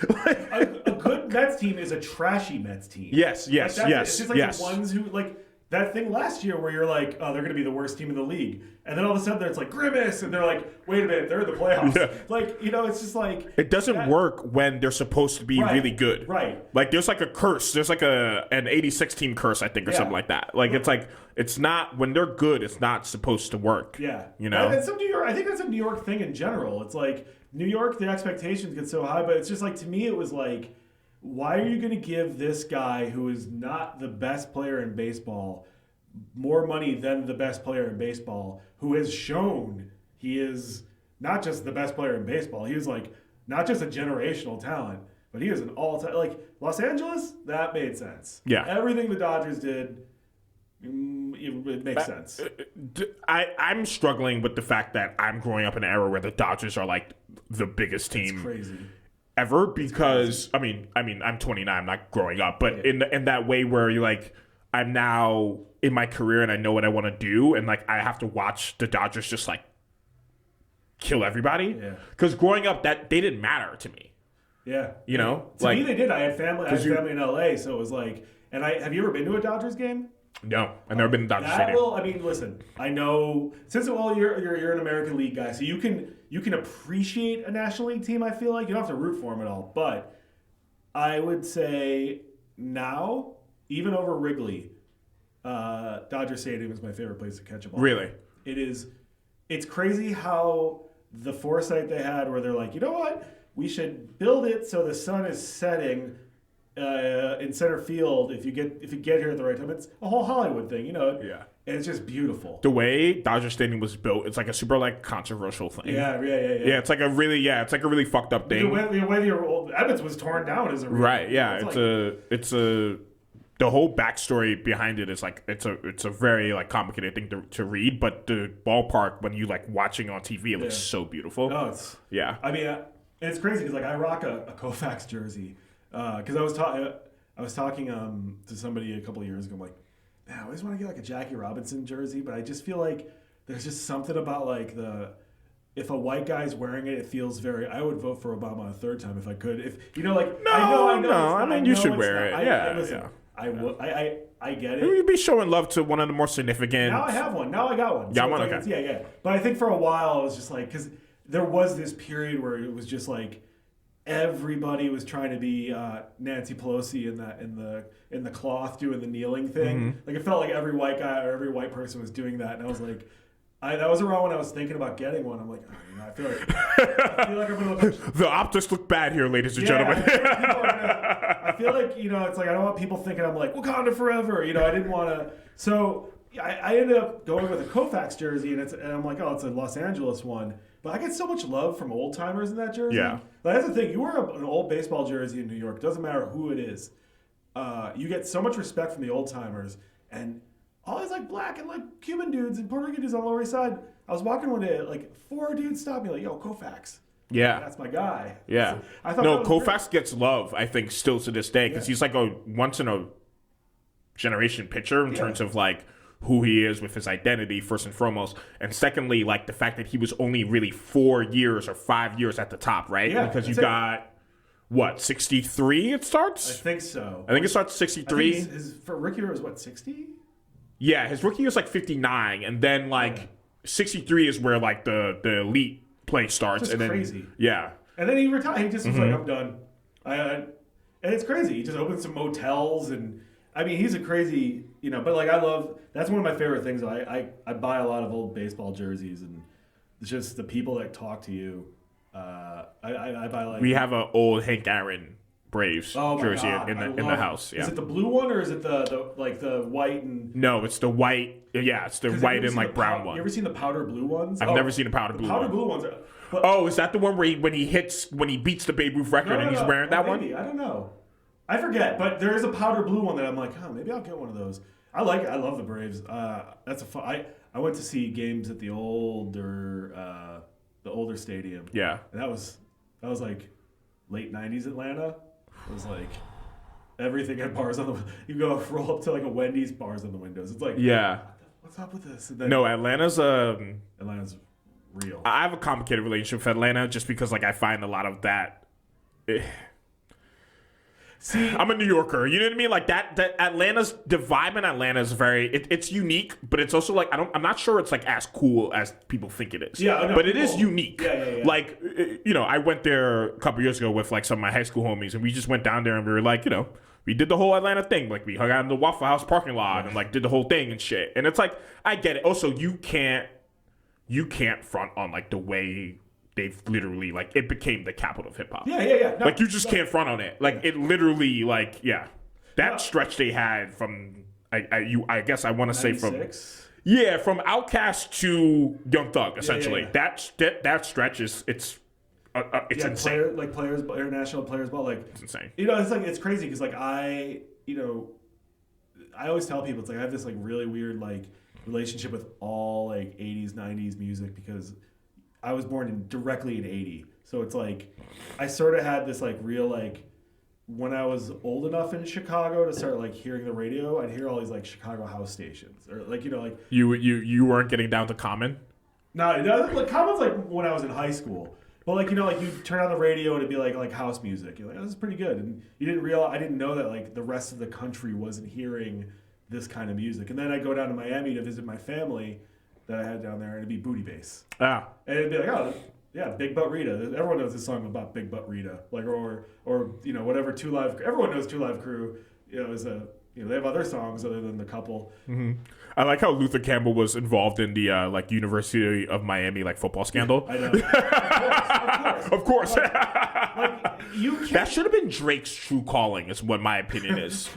a good Mets team is a trashy Mets team. Yes. It's just like the ones who, like, that thing last year where you're like, oh, they're going to be the worst team in the league. And then all of a sudden it's like Grimace, and they're like, wait a minute, they're in the playoffs. Yeah. Like, it's just like... It doesn't work when they're supposed to be really good. Right. Like, there's like a curse. There's like an 86 team curse, I think, or something like that. Like, it's like, it's not... When they're good, it's not supposed to work. Yeah. And some New York... I think that's a New York thing in general. It's like, New York, the expectations get so high, but it's just like, to me, it was like, why are you going to give this guy who is not the best player in baseball more money than the best player in baseball, who has shown he is not just the best player in baseball, he is like not just a generational talent, but he is an all-time, like Los Angeles, that made sense. Yeah. Everything the Dodgers did, it makes sense. I'm struggling with the fact that I'm growing up in an era where the Dodgers are like the biggest team. It's crazy. Ever, because I mean I'm 29, I'm not growing up, but in that way where you're like, I'm now in my career and I know what I want to do, and like I have to watch the Dodgers just like kill everybody. Yeah. Because growing up, that they didn't matter to me. Yeah. To me they did. I had family in LA, so it was like. And have you ever been to a Dodgers game? No, I've never been to Dodgers Stadium. Listen, I know you're an American League guy, so you can appreciate a National League team. I feel like you don't have to root for them at all, but I would say now, even over Wrigley, Dodger Stadium is my favorite place to catch a ball. Really? It is. It's crazy how the foresight they had, where they're like, you know what, we should build it so the sun is setting in center field if you get here at the right time. It's a whole Hollywood thing, Yeah. And it's just beautiful. The way Dodger Stadium was built, it's like a super like controversial thing. Yeah. Yeah, it's like a really fucked up thing. The way the old Evans was torn down is a right. Yeah, it's the whole backstory behind it is like it's a very like complicated thing to read, but the ballpark when you like watching on TV, it looks so beautiful. Oh, I mean, it's crazy because like I rock a Koufax jersey because I was talking to somebody a couple of years ago. I'm like, man, I always want to get like a Jackie Robinson jersey, but I just feel like there's just something about like if a white guy's wearing it, it feels very. I would vote for Obama a third time if I could. If like no, I mean you should wear it. Yeah. I get it. You'd be showing love to one of the more significant. Now I have one. Now I got one. Yeah, one. Okay. Yeah. But I think for a while I was just like, because there was this period where it was just like everybody was trying to be Nancy Pelosi in the cloth doing the kneeling thing. Mm-hmm. Like it felt like every white guy or every white person was doing that, and I was like, that was around when I was thinking about getting one. I'm like, I feel like I'm gonna look. The optics look bad here, ladies and gentlemen. I feel like it's like I don't want people thinking I'm like Wakanda forever. I didn't want to. So I ended up going with a Koufax jersey, and I'm like, oh, it's a Los Angeles one. But I get so much love from old timers in that jersey. Yeah. Like, that's the thing. You wear an old baseball jersey in New York, doesn't matter who it is. You get so much respect from the old timers, and all these like black and like Cuban dudes and Puerto Rican dudes on the Lower East Side. I was walking one day, like 4 dudes stopped me, like, "Yo, Koufax." Yeah, that's my guy. Yeah, so I thought Koufax gets love, I think, still to this day because he's like a once in a generation pitcher in terms of like who he is with his identity first and foremost, and secondly, like the fact that he was only really 4 years or 5 years at the top, right? Yeah, because you got what 63 it starts. I think so. I think it starts 63. His for rookie year was what 60? Yeah, his rookie year was like 59, and then like 63 is where like the elite play starts. Just and then crazy. Yeah, and then he retired. He just was like, I'm done. And it's crazy. He just opened some motels, and I mean, he's a crazy, But like, that's one of my favorite things. I buy a lot of old baseball jerseys, and it's just the people that talk to you. I buy like we have an old Hank Aaron Braves jersey in the house. Yeah. Is it the blue one or is it the white and? No, it's the white. Yeah, it's the white and like brown one. You ever seen the powder blue ones? I've never seen a powder blue one. Powder blue ones. Is that the one where when he beats the Babe Ruth record and he's wearing that one? I don't know. I forget, but there is a powder blue one that I'm like, maybe I'll get one of those. I like it. I love the Braves. That's a fun. I went to see games at the older stadium. Yeah, and that was like late '90s Atlanta. It was like everything had bars on the. You go roll up to like a Wendy's, bars on the windows. It's like, what's up with this? And then, no, Atlanta's real. I have a complicated relationship with Atlanta just because like I find a lot of that. See, I'm a New Yorker. You know what I mean? Like that Atlanta's the vibe in Atlanta is very. It's unique, but it's also like I'm not sure it's like as cool as people think it is. Yeah, but it is unique. Yeah. Like I went there a couple years ago with like some of my high school homies, and we just went down there and we were like, we did the whole Atlanta thing. Like we hung out in the Waffle House parking lot and like did the whole thing and shit. And it's like I get it. Also, you can't front on like the way. They've literally like it became the capital of hip hop. Yeah. No, like you just can't front on it. Like it literally that stretch they had from I guess I want to say from Outkast to Young Thug essentially. Yeah. That stretch is it's insane. International players ball like it's insane. It's crazy because like I always tell people it's like I have this like really weird like relationship with all like 80s 90s music because I was born directly in 80. So it's like I sort of had this like real like when I was old enough in Chicago to start like hearing the radio, I'd hear all these like Chicago house stations or like like you weren't getting down to Common? No, like Common's like when I was in high school. But like like you turn on the radio and it'd be like house music. You're like, oh, this is pretty good. And you didn't realize I didn't know that like the rest of the country wasn't hearing this kind of music. And then I go down to Miami to visit my family that I had down there, and it'd be booty bass. And it'd be like, oh, yeah, Big Butt Rita. Everyone knows this song about Big Butt Rita. Like, or whatever, Two Live. Everyone knows Two Live Crew. Is a they have other songs other than the couple. Mm-hmm. I like how Luther Campbell was involved in the like University of Miami like football scandal. I know. Of course. You that should have been Drake's true calling, is what my opinion is.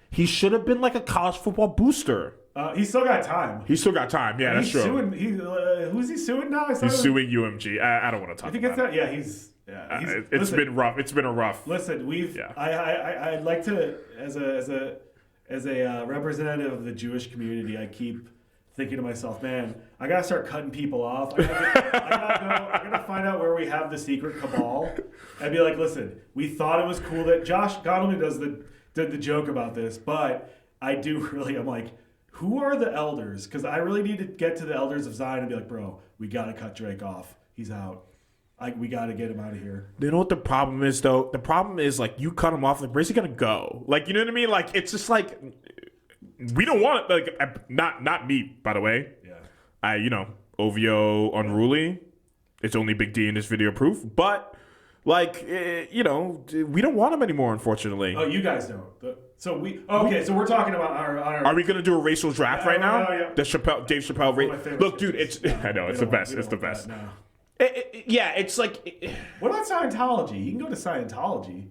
He should have been like a college football booster. He's still got time. Yeah, that's true. Who's he suing now? He's suing UMG. I don't want to talk about that. Yeah, it's been rough. It's been a rough. Listen, I'd like to, as a representative of the Jewish community, I keep thinking to myself, man, I gotta start cutting people off. I gotta find out where we have the secret cabal. I'd be like, listen, we thought it was cool that Josh Gondelman did the joke about this, but I do really. I'm like, who are the elders? Because I really need to get to the elders of Zion and be like, bro, we got to cut Drake off. He's out. We got to get him out of here. You know what the problem is, though? The problem is, like, you cut him off, like, where's he going to go? Like, you know what I mean? Like, it's just like, we don't want it. Like, not me, by the way. Yeah. OVO Unruly. It's only Big D in this video proof. But, like, we don't want him anymore, unfortunately. Oh, you guys don't. So we're talking about our Are we gonna do a racial draft right now? Yeah. The Dave Chappelle Look, dude, I know it's the best. It's the best. It's like. What about Scientology? You can go to Scientology.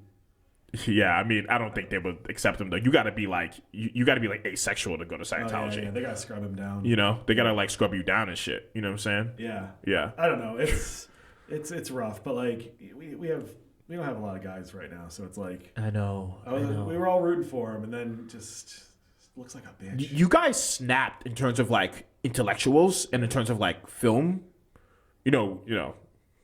Yeah, I mean, I don't think they would accept him though. You got to be like you got to be like asexual to go to Scientology. Yeah, they gotta scrub him down. You know, they gotta like scrub you down and shit. You know what I'm saying? Yeah. Yeah. I don't know. It's rough, but like we don't have a lot of guys right now, so it's like I know. we were all rooting for him, and then just looks like a bitch. You guys snapped in terms of like intellectuals and in terms of like film. You know.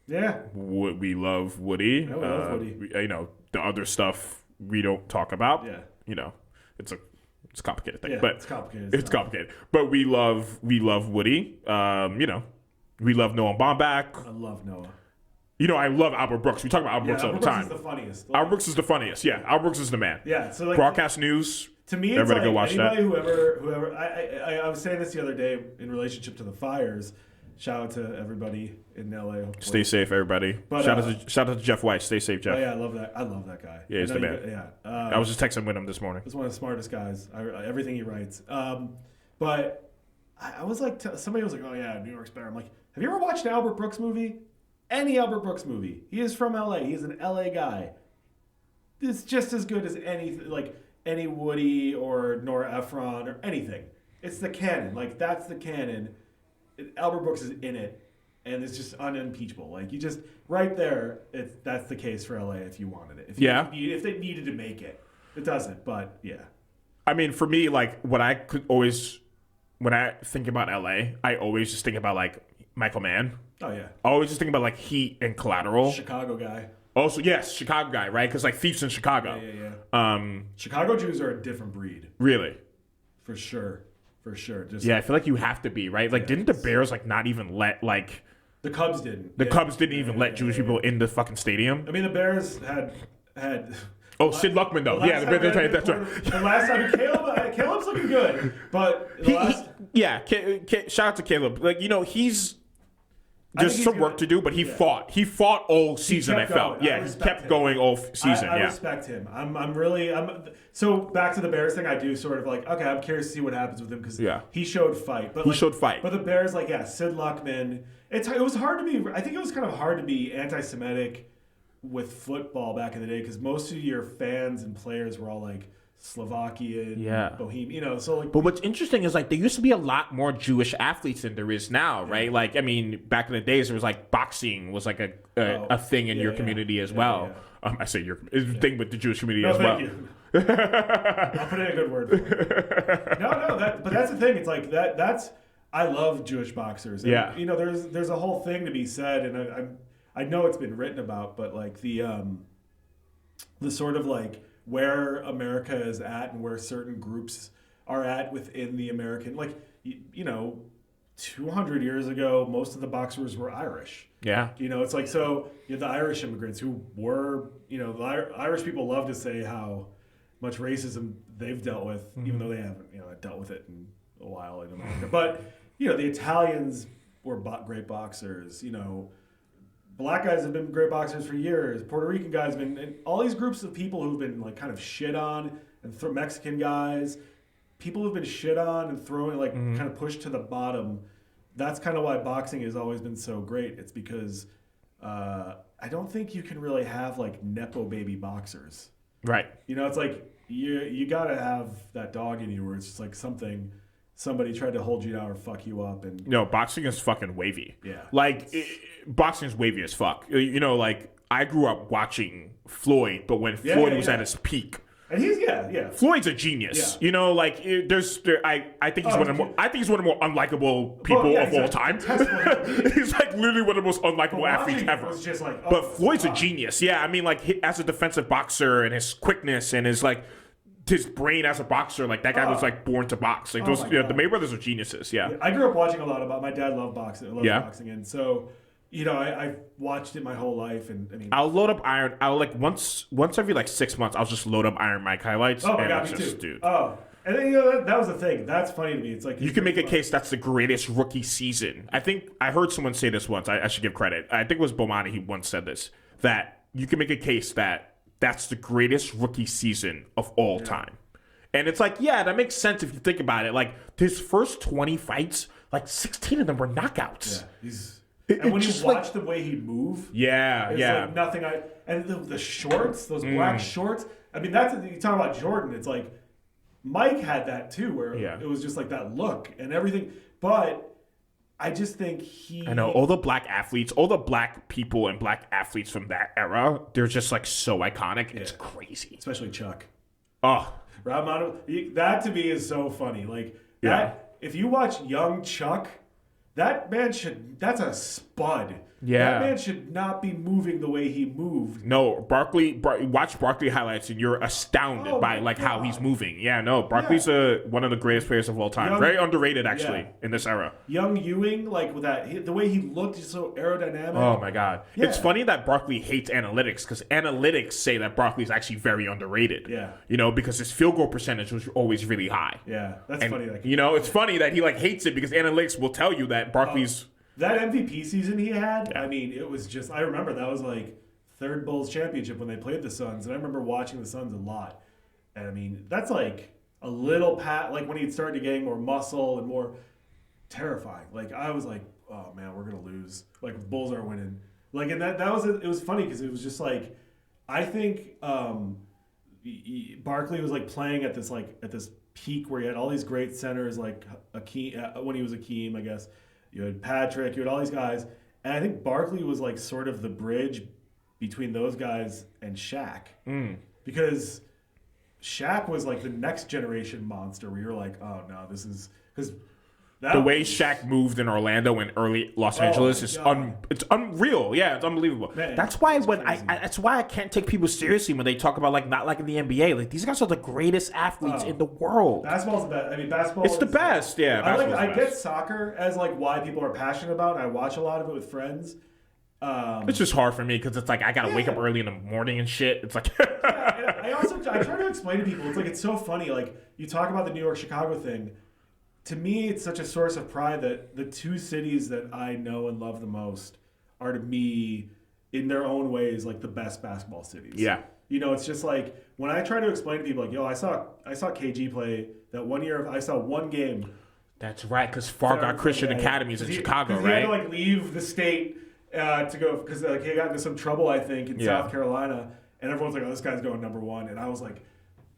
Yeah. We love Woody. Yeah, we love Woody. You know, the other stuff we don't talk about. Yeah. You know, it's a complicated thing. Yeah, but it's complicated. It's complicated. But we love Woody. You know, we love Noah Baumbach. I love Noah. You know, I love Albert Brooks. We talk about Albert Brooks all the time. Albert Brooks is the funniest. Albert Brooks is the funniest. Yeah, Albert Brooks is the man. Yeah. So like Broadcast News. To me, it's everybody like go watch anybody, that. whoever. I was saying this the other day in relationship to the fires. Shout out to everybody in LA. Hopefully. Stay safe, everybody. But, shout out to Jeff White. Stay safe, Jeff. Oh yeah, I love that. I love that guy. Yeah, he's the man. I was just texting with him this morning. He's one of the smartest guys. Everything he writes. But I was like, somebody was like, "Oh yeah, New York's better." I'm like, "Have you ever watched an Albert Brooks movie? Any Albert Brooks movie? He is from LA. He's an LA guy. It's just as good as any Woody or Nora Ephron or anything. It's the canon. Like that's the canon. Albert Brooks is in it, and it's just unimpeachable. Like you just right there, that's the case for LA if you wanted it. If they needed to make it, it doesn't. But yeah, I mean, for me, like when I think about LA, I always just think about like Michael Mann. Oh yeah, I always just think about like Heat and Collateral. Chicago guy. Also, yes, Chicago guy, right? Because like Thief's in Chicago. Yeah. Chicago Jews are a different breed. Really? For sure. Just I feel like you have to be, right? Like, didn't the Bears like not even let like the Cubs didn't? The Cubs didn't even let Jewish people in the fucking stadium. I mean, the Bears had. Oh, Sid Luckman though. Yeah, that's right. The last time, Caleb's looking good, but shout out to Caleb. Like he's just some work to do, but he fought. He fought all season. I felt. Yeah, he kept going all season. I respect him. So back to the Bears thing. I do sort of like. Okay, I'm curious to see what happens with him because he showed fight. But he showed fight. But the Bears, Sid Luckman. It was hard to be. I think it was kind of hard to be anti-Semitic with football back in the day because most of your fans and players were all like Slovakian, Bohemian, so like. But what's interesting is like there used to be a lot more Jewish athletes than there is now, right? Like I mean, back in the days there was like boxing was like a thing in your community as well. Yeah. I say your thing with the Jewish community as well. You. I'll put in a good word for you. But that's the thing. It's like that's I love Jewish boxers. And, there's a whole thing to be said, and I know it's been written about, but like the sort of like where America is at and where certain groups are at within the American, 200 years ago, most of the boxers were Irish. Yeah. It's like, so you have the Irish immigrants who were, the Irish people love to say how much racism they've dealt with, even though they haven't, dealt with it in a while in America. But, the Italians were great boxers, Black guys have been great boxers for years. Puerto Rican guys have been, and all these groups of people who've been like kind of shit on, and Mexican guys, people who've been shit on and throwing kind of pushed to the bottom. That's kind of why boxing has always been so great. It's because I don't think you can really have like nepo baby boxers. Right. It's like you got to have that dog in you where it's just like somebody tried to hold you down or fuck you up. And boxing is fucking wavy. Yeah. Boxing is wavy as fuck. I grew up watching Floyd, but when Floyd was at his peak. And he's Floyd's a genius. Yeah. I think he's one of the more unlikable people of all time. He's like literally one of the most unlikable athletes ever. Just like, but Floyd's a genius. Yeah, I mean as a defensive boxer and his quickness and his brain as a boxer, like that guy was like born to box. Like the May brothers are geniuses. Yeah. I grew up watching a lot about. My dad loved boxing. Boxing, and so I watched it my whole life. And I mean, I'll load up Iron. I'll once every 6 months. I'll just load up Iron Mike highlights. Oh my god, me too. Dude. Oh, and then that was the thing. That's funny to me. It's like you can make a case that's the greatest rookie season. I think I heard someone say this once. I should give credit. I think it was Bomani. He once said this, that you can make a case that that's the greatest rookie season of all time. And it's like, yeah, that makes sense if you think about it. Like his first 20 fights, 16 of them were knockouts. Yeah, And when you just watch the way he'd move, yeah, it's yeah. like nothing. And the shorts, those black shorts. I mean, that's you talk about Jordan. It's like Mike had that too, where it was just like that look and everything. But I just think I know all the black athletes, all the black people and black athletes from that era. They're just like so iconic. Yeah. It's crazy, especially Chuck. Oh, that to me is so funny. Like that, if you watch young Chuck. That's a spud. Yeah. That man should not be moving the way he moved. No, watch Barkley highlights and you're astounded by like how he's moving. Yeah, no, Barkley's one of the greatest players of all time. Very underrated actually in this era. Young Ewing, like with that, the way he looked, he's so aerodynamic. Oh my God. Yeah. It's funny that Barkley hates analytics because analytics say that Barkley's actually very underrated. Yeah. You know, because his field goal percentage was always really high. Yeah, that's funny. You know, it's funny that he like hates it because analytics will tell you that Barkley's... That MVP season he had, I mean, it was just... I remember that was like third Bulls championship when they played the Suns, and I remember watching the Suns a lot. And I mean, that's like a little like when he'd started getting more muscle and more terrifying. Like I was like, oh man, we're gonna lose. Like the Bulls aren't winning. Like and that was it was funny because it was just like I think Barkley was like playing at this peak where he had all these great centers like Akeem when he was Akeem, I guess. You had Patrick, you had all these guys. And I think Barkley was like sort of the bridge between those guys and Shaq. Because Shaq was like the next generation monster where you're like, oh no, this is... because the way Shaq moved in Orlando and early Los Angeles is it's unreal. Yeah, it's unbelievable. Man, that's why that's why I can't take people seriously when they talk about like not liking the NBA. Like these guys are the greatest athletes in the world. Basketball's the best. I mean, basketball. It's the best. Yeah, I get soccer as like why people are passionate about. I watch a lot of it with friends. It's just hard for me because it's like I gotta wake up early in the morning and shit. It's like I try to explain to people. It's like it's so funny. Like you talk about the New York Chicago thing. To me, it's such a source of pride that the two cities that I know and love the most are to me, in their own ways, like the best basketball cities. Yeah. You know, it's just like when I try to explain to people, like, yo, I saw KG play that 1 year. I saw one game. That's right, because Fargo Christian Academy is in Chicago, right? He had to like leave the state to go because like he got into some trouble, I think, in South Carolina, and everyone's like, oh, this guy's going number one, and I was like,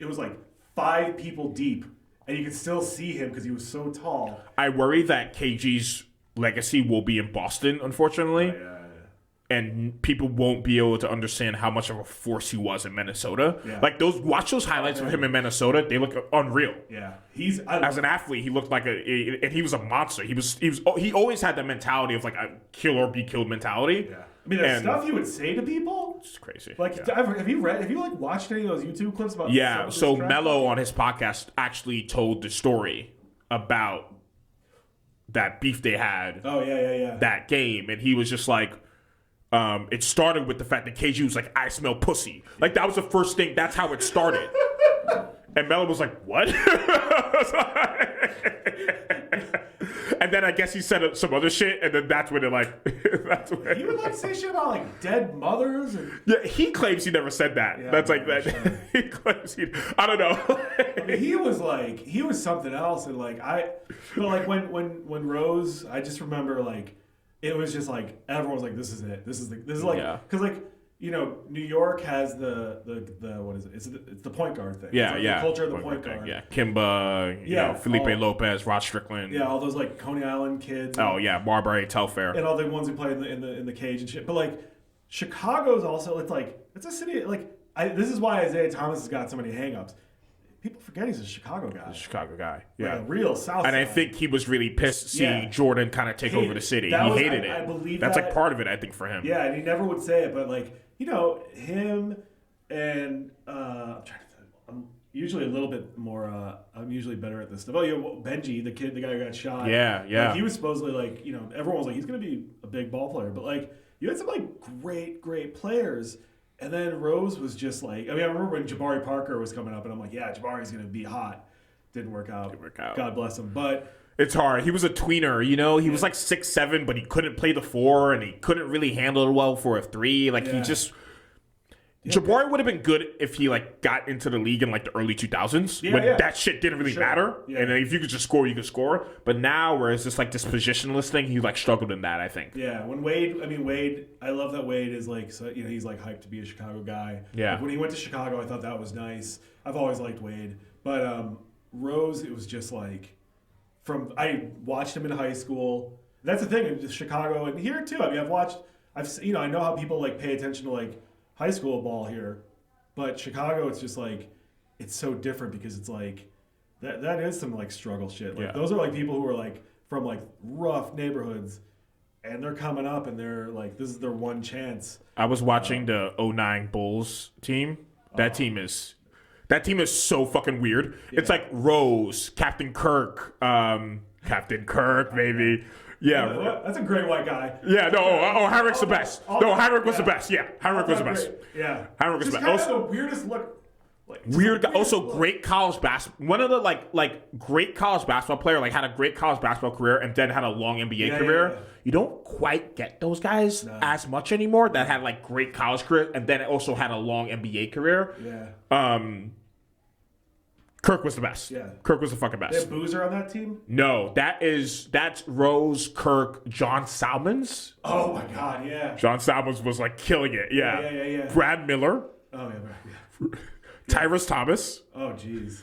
it was like 5 people deep. And you can still see him because he was so tall. I worry that KG's legacy will be in Boston, unfortunately. And people won't be able to understand how much of a force he was in Minnesota. Yeah. Like watch those highlights of him in Minnesota. They look unreal. Yeah, as an athlete, he looked like and he was a monster. He always had that mentality of like a kill or be killed mentality. Yeah. I mean, the stuff he would say to people, it's crazy. Like, have you like watched any of those YouTube clips about? Yeah. So Mello on his podcast actually told the story about that beef they had. Oh yeah. That game, and he was just like, it started with the fact that KG was like, "I smell pussy." Like that was the first thing. That's how it started. And Mello was like, "What?" And then I guess he said some other shit, and then that's when it like. He would like say shit about like dead mothers. Yeah, he claims he never said that. Yeah, that's like that. Sure. He claims I don't know. I mean, he was something else, and like like when Rose, I just remember like it was just like everyone was like, this is it. This is like because like. You know, New York has the what is it? It's the point guard thing. Yeah, like yeah. The culture of the point guard. Yeah, Kimba. You know, Felipe Lopez, Rod Strickland. Yeah, all those like Coney Island kids. Oh yeah, Marbury, Telfair, and all the ones who play in the cage and shit. But like Chicago's also it's a city like this is why Isaiah Thomas has got so many hangups. People forget he's a Chicago guy. Yeah. Like a real South. And I think he was really pissed seeing Jordan kind of take over the city. He hated it. I believe that's like part of it, I think, for him. Yeah, and he never would say it, but like, you know, him and I'm trying to think. I'm usually a little bit more. I'm usually better at this stuff. Oh, yeah, Benji, the guy who got shot. Yeah. Like, he was supposedly like, you know, everyone was like, he's gonna be a big ball player, but like, you had some like great players. And then Rose was just like, I mean, I remember when Jabari Parker was coming up, and I'm like, yeah, Jabari's going to be hot. Didn't work out. God bless him. But it's hard. He was a tweener, you know? He was like 6'7", but he couldn't play the 4, and he couldn't really handle it well for a 3. Like, he just... Jabari would have been good if he like got into the league in like the early 2000s when that shit didn't really matter. Yeah. And then if you could just score, you could score. But now, where it's just like this positionless thing, he like struggled in that. I think. Yeah, when Wade, I love that Wade is like, so, you know, he's like hyped to be a Chicago guy. Yeah. Like when he went to Chicago, I thought that was nice. I've always liked Wade, but Rose, it was just like I watched him in high school. That's the thing in Chicago and here too. I mean, I know how people like pay attention to like high school ball here, but Chicago, it's just like, it's so different because it's like, that is some like struggle shit. Like those are like people who are like from like rough neighborhoods and they're coming up and they're like, this is their one chance. I was watching the 09 Bulls team. That team is so fucking weird. Yeah. It's like Rose, Captain Kirk, maybe. Yeah, that's a great white guy. Yeah, no, Harrick's the best. Harrick was the best. Yeah, Harrick was the best. Yeah, Harrick was the best. Also, the weirdest look. Weird guy. Also, great college basketball. One of the like great college basketball player. Like had a great college basketball career and then had a long NBA career. Yeah. You don't quite get those guys as much anymore. That had like great college career and then also had a long NBA career. Yeah. Kirk was the best. Yeah. Kirk was the fucking best. They have Boozer on that team? No, that's Rose, Kirk, John Salmons. Oh my God, yeah. John Salmons was like killing it. Yeah. Brad Miller. Oh yeah. Tyrus Thomas. Oh jeez.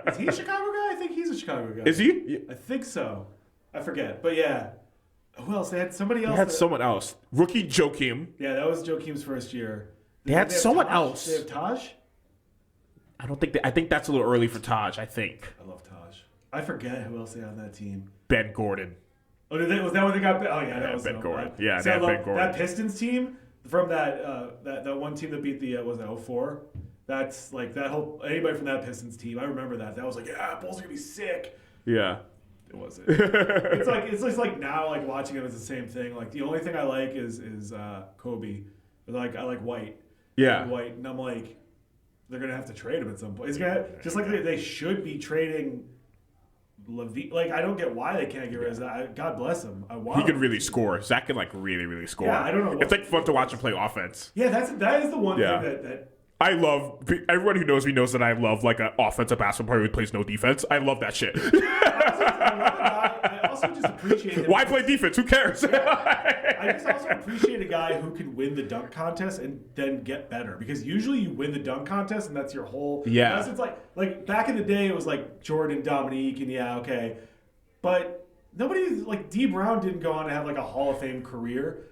Is he a Chicago guy? I think he's a Chicago guy. Is he? I think so. I forget, but yeah. Who else? They had somebody else. They had someone else. Rookie Joakim. Yeah, that was Joakim's first year. They had someone else. They have Taj? I think that's a little early for Taj, I think. I love Taj. I forget who else they had on that team. Ben Gordon. Oh, was that what they got? Oh, yeah. That was Ben Gordon. Bad. Yeah, they had Ben Gordon. That Pistons team, from that one team that beat the, was it 04? That's like that whole, anybody from that Pistons team, I remember that. That was like, yeah, Bulls are going to be sick. Yeah. It wasn't. It's just like now, like watching it, it's the same thing. Like the only thing I like is Kobe. Like I like White. Yeah. White, and I'm like, they're gonna have to trade him at some point. It's gonna just like they should be trading Levine. Like I don't get why they can't get rid of that. God bless him. He can really score. Zach can like really score. Yeah, I don't know. It's like fun to watch him play offense. Yeah, that is the one thing that. I love, everyone who knows me knows that I love like an offensive basketball player who plays no defense. I love that shit. I also just appreciate him. Why play defense? Who cares? I just also appreciate a guy who can win the dunk contest and then get better. Because usually you win the dunk contest and that's your whole... Yeah. It's like back in the day it was like Jordan, Dominique, and okay. But nobody, like D. Brown didn't go on to have like a Hall of Fame career.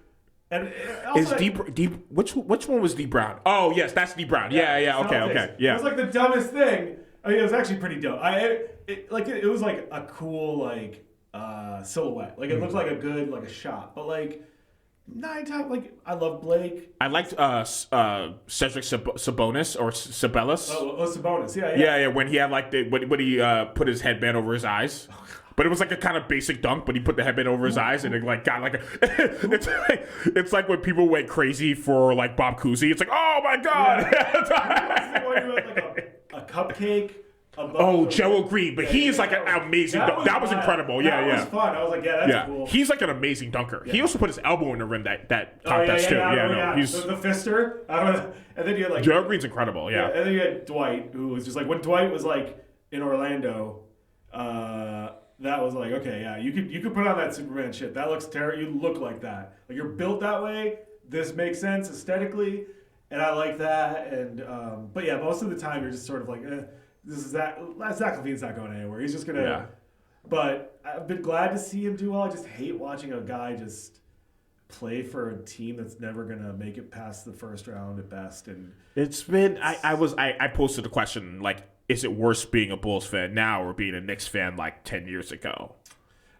And also, is which one was D. Brown? Oh yes, that's D. Brown. Yeah. Okay. Yeah. It was like the dumbest thing. I mean, it was actually pretty dumb. It was like a cool like silhouette. Like it looked like a good like a shot. But like 9 times, like I love Blake. I liked Cedric Sabonis or Sabelis. Oh, Sabonis. Yeah. When he had like when he put his headband over his eyes. But it was like a kind of basic dunk, but he put the headband over his eyes and it like got like it's like when people went crazy for like Bob Cousy. It's like, oh my God. A cupcake. Gerald Green, but he's like an amazing dunker. That was incredible. That was fun. I was like, that's cool. He's like an amazing dunker. He also put his elbow in the rim that contest too. He's the fister. And then you had like Gerald Green's incredible. Yeah. And then you had Dwight, who was just like when Dwight was like in Orlando. That was like, okay, yeah, you could put on that Superman shit. That looks terrible. You look like that. Like you're built that way. This makes sense aesthetically, and I like that. And but yeah, most of the time you're just sort of like, Zach Levine's not going anywhere. He's just gonna. Yeah. But I've been glad to see him do well. I just hate watching a guy just play for a team that's never gonna make it past the first round at best. And it's been. I posted a question like, is it worse being a Bulls fan now or being a Knicks fan like 10 years ago?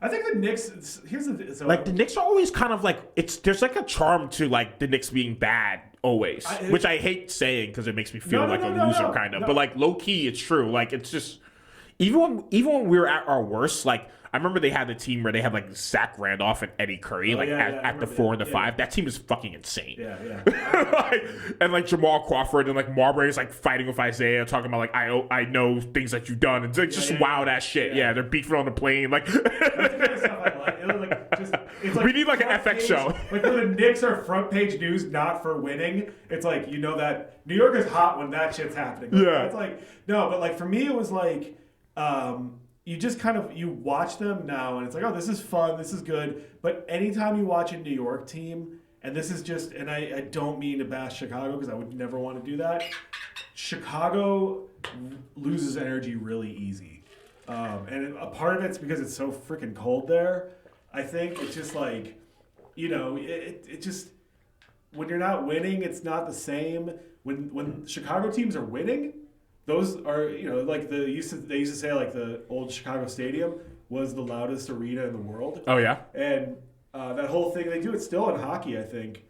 I think the Knicks. The Knicks are always kind of like there's like a charm to like the Knicks being bad always, which I hate saying because it makes me feel like a loser kind of. But like low key, it's true. Like it's just even when we were at our worst, like. I remember they had the team where they had like Zach Randolph and Eddie Curry at the 4 and the 5. That team is fucking insane. Yeah. And like Jamal Crawford and like Marbury's like fighting with Isaiah, talking about like I know things that you've done. It's like just wild ass shit. Yeah, they're beefing on the plane. Like that's the kind of stuff I like. It was like just it's like we need like an front FX page, show. Like when the Knicks are front page news, not for winning. It's like that New York is hot when that shit's happening. Like, Yeah. it's like no, but like for me, it was like you just kind of you watch them now, and it's like, oh, this is fun, this is good. But anytime you watch a New York team, and this is just, and I don't mean to bash Chicago because I would never want to do that. Chicago loses energy really easy. And a part of it's because it's so freaking cold there. I think it's just like, it just, when you're not winning, it's not the same. When Chicago teams are winning, those are, like they used to say like the old Chicago Stadium was the loudest arena in the world. Oh, yeah? And that whole thing, they do it still in hockey, I think.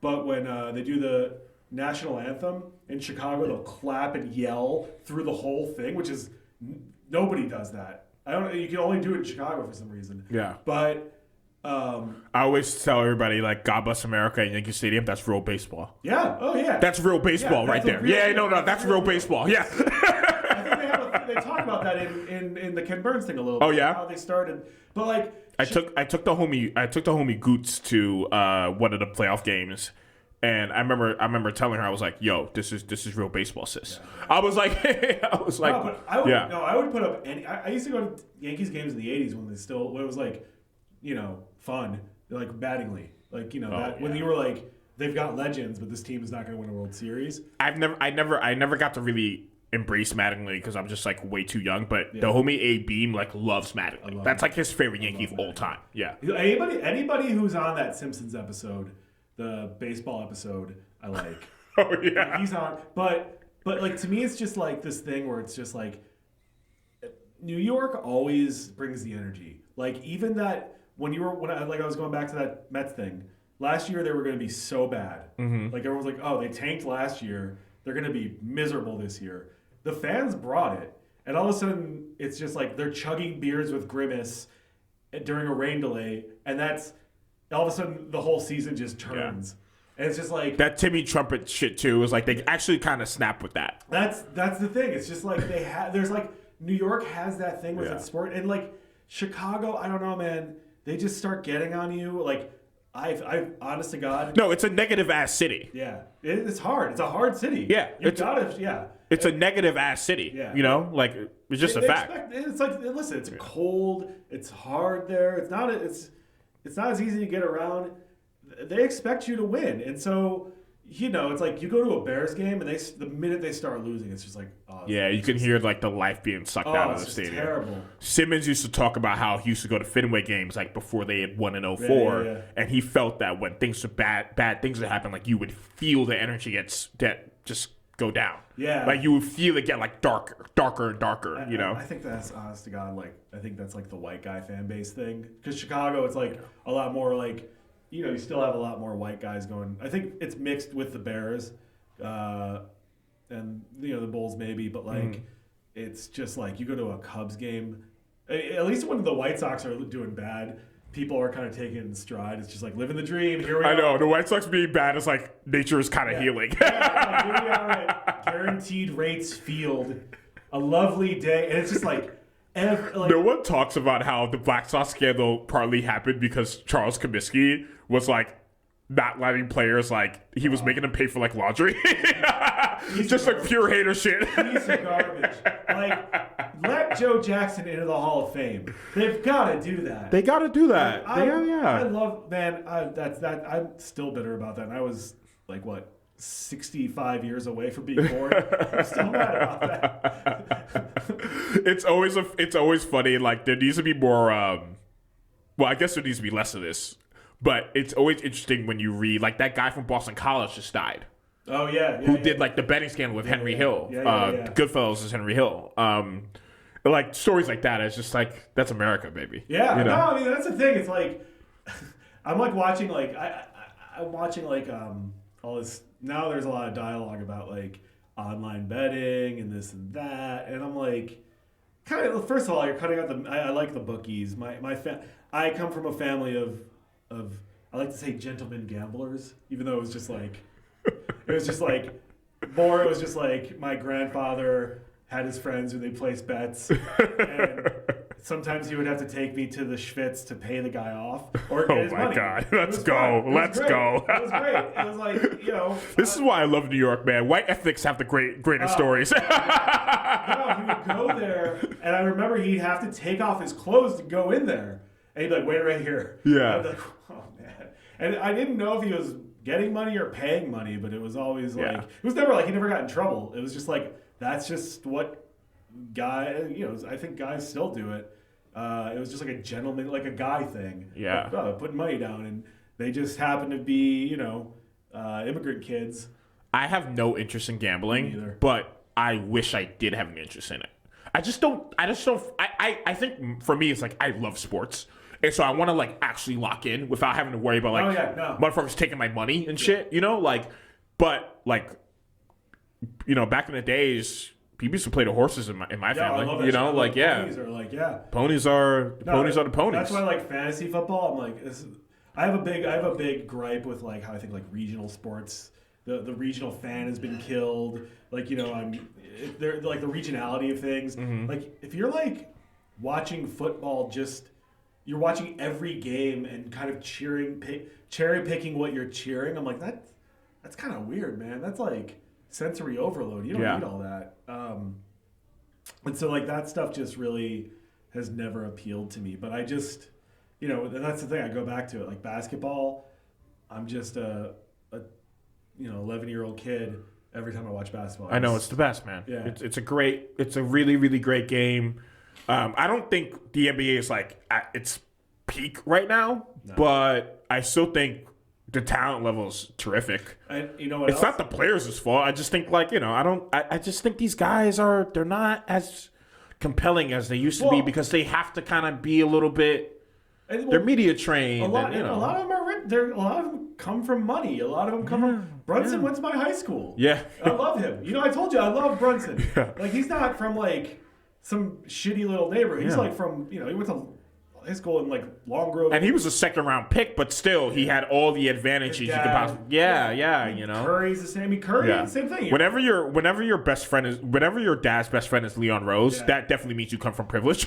But when they do the national anthem in Chicago, they'll clap and yell through the whole thing, which is nobody does that. You can only do it in Chicago for some reason. Yeah. But I always tell everybody, like, God bless America in Yankee Stadium. That's real baseball. yeah, oh yeah, That's real baseball right there. That's real baseball. Yeah. I think they talk about that in the Ken Burns thing a little bit. Oh, yeah? How they started, but like I took the homie Goots to one of the playoff games, and I remember telling her, I was like, "Yo, this is real baseball, sis." Yeah. I was like, no, but I would put up any. I used to go to Yankees games in the '80s when it was like, fun, like Mattingly, like when you were like, they've got legends, but this team is not going to win a World Series. I never got to really embrace Mattingly because I'm just like way too young. But the homie A Beam like loves Mattingly. That's like his favorite Yankee of all time. Yeah. Anybody who's on that Simpsons episode, the baseball episode, I like. Oh yeah. Like, he's on, but like to me, it's just like this thing where it's just like New York always brings the energy. Like even that when I was going back to that Mets thing last year, they were going to be so bad. Mm-hmm. Like everyone was like, oh, they tanked last year. They're going to be miserable this year. The fans brought it. And all of a sudden, it's just like they're chugging beers with Grimace during a rain delay. And that's all of a sudden the whole season just turns. Yeah. And it's just like that Timmy Trumpet shit too was like they actually kind of snapped with that. That's the thing. It's just like there's like New York has that thing with its sport. And like Chicago, I don't know, man. They just start getting on you. Like I've honest to God. No, it's a negative ass city. Yeah. It's hard. It's a hard city. Yeah. It's a negative ass city. Yeah. Like it's just a fact. It's like listen, it's cold, it's hard there. It's not as easy to get around. They expect you to win. And so, it's like you go to a Bears game and the minute they start losing, it's just like you can hear like the life being sucked out of the stadium. Terrible. Simmons used to talk about how he used to go to Fenway games like before they had won in 2004, and he felt that when things are bad things would happen, like you would feel the energy that just go down. Yeah. Like you would feel it get like darker and darker, I think that's honest to God, like I think that's like the white guy fan base thing. Because Chicago, it's like a lot more like you still have a lot more white guys going. I think it's mixed with the Bears, and the Bulls maybe, but like it's just like you go to a Cubs game. At least when the White Sox are doing bad, people are kind of taking it in stride. It's just like living the dream. Here we are. I know the White Sox being bad is like nature is kind of healing. Here we are at Guaranteed Rates Field, a lovely day, and it's just like. No one talks about how the Black Sox scandal partly happened because Charles Comiskey was like not letting players he was making them pay for like laundry. Just like pure hater shit. Piece of garbage. Like let Joe Jackson into the Hall of Fame. They've got to do that. They got to do that. I love I'm still bitter about that. And I was like 65 years away from being born. I'm still mad about that. It's always funny. Like there needs to be more. Well, I guess there needs to be less of this. But it's always interesting when you read like that guy from Boston College just died. Oh yeah. Who did like the betting scandal with Henry Hill? Goodfellas is Henry Hill. Like stories like that. It's just like that's America, baby. Yeah. No, I mean that's the thing. It's like I'm like watching like I'm watching like all this. Now there's a lot of dialogue about like online betting and this and that, and I'm like, kind of. First of all, you're cutting out I like the bookies. I come from a family of I like to say gentlemen gamblers, even though it was just like my grandfather had his friends who they place bets, and sometimes he would have to take me to the Schwitz to pay the guy off or get his money. Oh my God, let's go. Let's go. It was great. It was like, you know. This is why I love New York, man. White ethics have the greatest stories. No, he would go there, and I remember he'd have to take off his clothes to go in there. And he'd be like, wait right here. Yeah. I'd be like, oh, man. And I didn't know if he was getting money or paying money, but it was always like, it was never like he never got in trouble. It was just like, that's just what I think guys still do it. It was just like a gentleman, like a guy thing. Yeah. Like, putting money down, and they just happen to be, immigrant kids. I have no interest in gambling, but I wish I did have an interest in it. I think for me, it's like, I love sports. And so I want to like actually lock in without having to worry about like motherfuckers taking my money and shit, but like, back in the days, people used to play the horses in my family, Ponies are ponies are the ponies. That's why I like fantasy football. I'm like, I have a big gripe with like how I think like regional sports, the regional fan has been killed. Like, they're like the regionality of things. Mm-hmm. Like if you're like watching football, you're watching every game and kind of cherry picking what you're cheering. I'm like, that's kind of weird, man. That's like sensory overload. You don't need all that. And so like that stuff just really has never appealed to me. But I just, and that's the thing. I go back to it. Like basketball, I'm just a 11-year-old kid every time I watch basketball. I know, it's the best, man. Yeah. It's a really, really great game. I don't think the NBA is like at its peak right now, but I still think the talent level is terrific. And you know what? It's not the players' fault. I just think like, I just think these guys they're not as compelling as they used to be because they have to kind of be a little bit. They're media trained. A lot of them a lot of them come from money. A lot of them come from Brunson went to my high school. Yeah. I love him. I told you I love Brunson. Yeah. Like he's not from like some shitty little neighborhood. He's like from, he went to high school in like Long Grove. And he was a second round pick, but still he had all the advantages you could possibly. Curry's the same. Curry, the same thing. Whenever your dad's best friend is Leon Rose, that definitely means you come from privilege.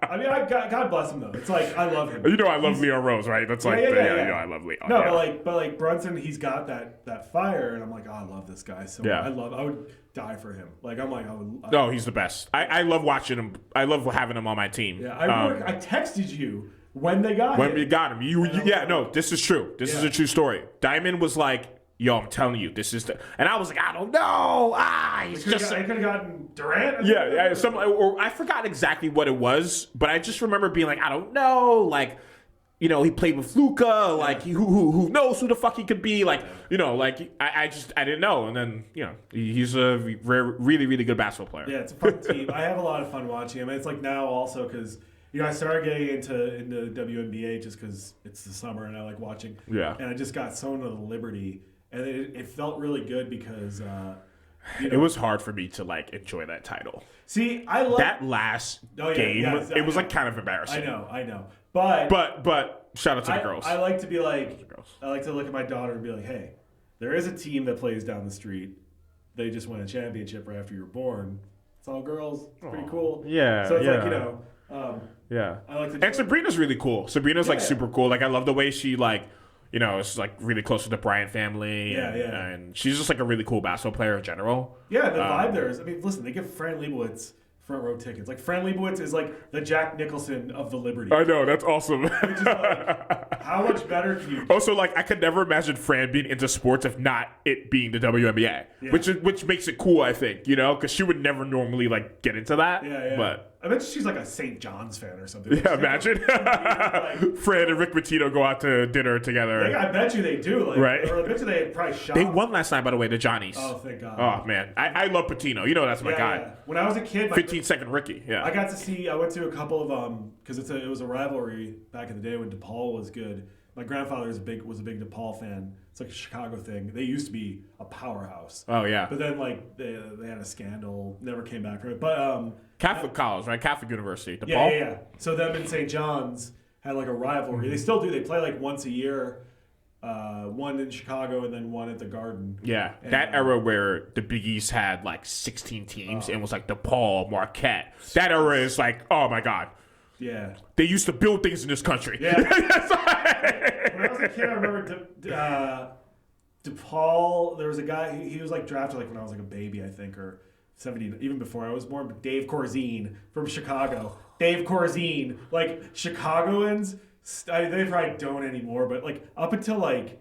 I mean, God bless him though. It's like I love him. I love Leon Rose, right? That's like, I love Leon. No, but like Brunson, he's got that fire, and I'm like, I love this guy so much. I would die for him. Like I'm like, no, he's the best. I love watching him. I love having him on my team. Yeah, I texted you when they got him. When we got him, this is true. This is a true story. Diamond was like, yo, I'm telling you, this is and I was like, I don't know. He's just. I could have gotten Durant. I forgot exactly what it was, but I just remember being like, I don't know, like, he played with Luka, like, who knows who the fuck he could be, like, I didn't know, and then he's a really, really good basketball player. Yeah, it's a fun team. I have a lot of fun watching him. And it's like now also because. I started getting into WNBA just because it's the summer and I like watching. Yeah. And I just got so into the Liberty. And it felt really good because it was hard for me to like enjoy that title. See, I love that last game. It was like kind of embarrassing. I know. But shout out to the girls. I like to be like I like to look at my daughter and be like, hey, there is a team that plays down the street. They just won a championship right after you were born. It's all girls. It's pretty cool. Yeah. So it's like I like and Sabrina's really cool. Sabrina's like super cool. Like I love the way she like. It's like really close to the Bryant family. And she's just like a really cool basketball player in general. Yeah, the vibe there is. I mean, listen, they give Fran Lebowitz front row tickets. Like Fran Lebowitz is like the Jack Nicholson of the Liberty. I know, that's awesome. Which is like, how much better can you do? Also, like I could never imagine Fran being into sports if not it being the WNBA, which makes it cool, I think. Because she would never normally like get into that. Yeah. But I bet she's like a St. John's fan or something. Yeah, imagine. Fran and Rick Pitino go out to dinner together. I bet you they do. Like, right? Or I bet you they probably shop. They won last night, by the way, the Johnnies. Oh, thank God. Oh, man. I love Pitino. That's my guy. Yeah. When I was a kid. 15-second Ricky, I got to see, I went to a couple of, because it was a rivalry back in the day when DePaul was good. My grandfather was a big DePaul fan. It's like a Chicago thing. They used to be a powerhouse. Oh, yeah. But then, like, they had a scandal, never came back from it. But Catholic college, right? Catholic University. DePaul? Yeah. So them and St. John's had like a rivalry. They still do. They play like once a year. one in Chicago and then one at the Garden. Yeah, And, that era where the Big East had like 16 teams and was like DePaul, Marquette. That era is like, oh my God. Yeah. They used to build things in this country. Yeah. When I was a kid, I remember DePaul. There was a guy. He was like drafted like when I was like a baby, I think, or 17, even before I was born. But Dave Corzine from Chicago. Dave Corzine, like Chicagoans. They probably don't anymore, but like up until like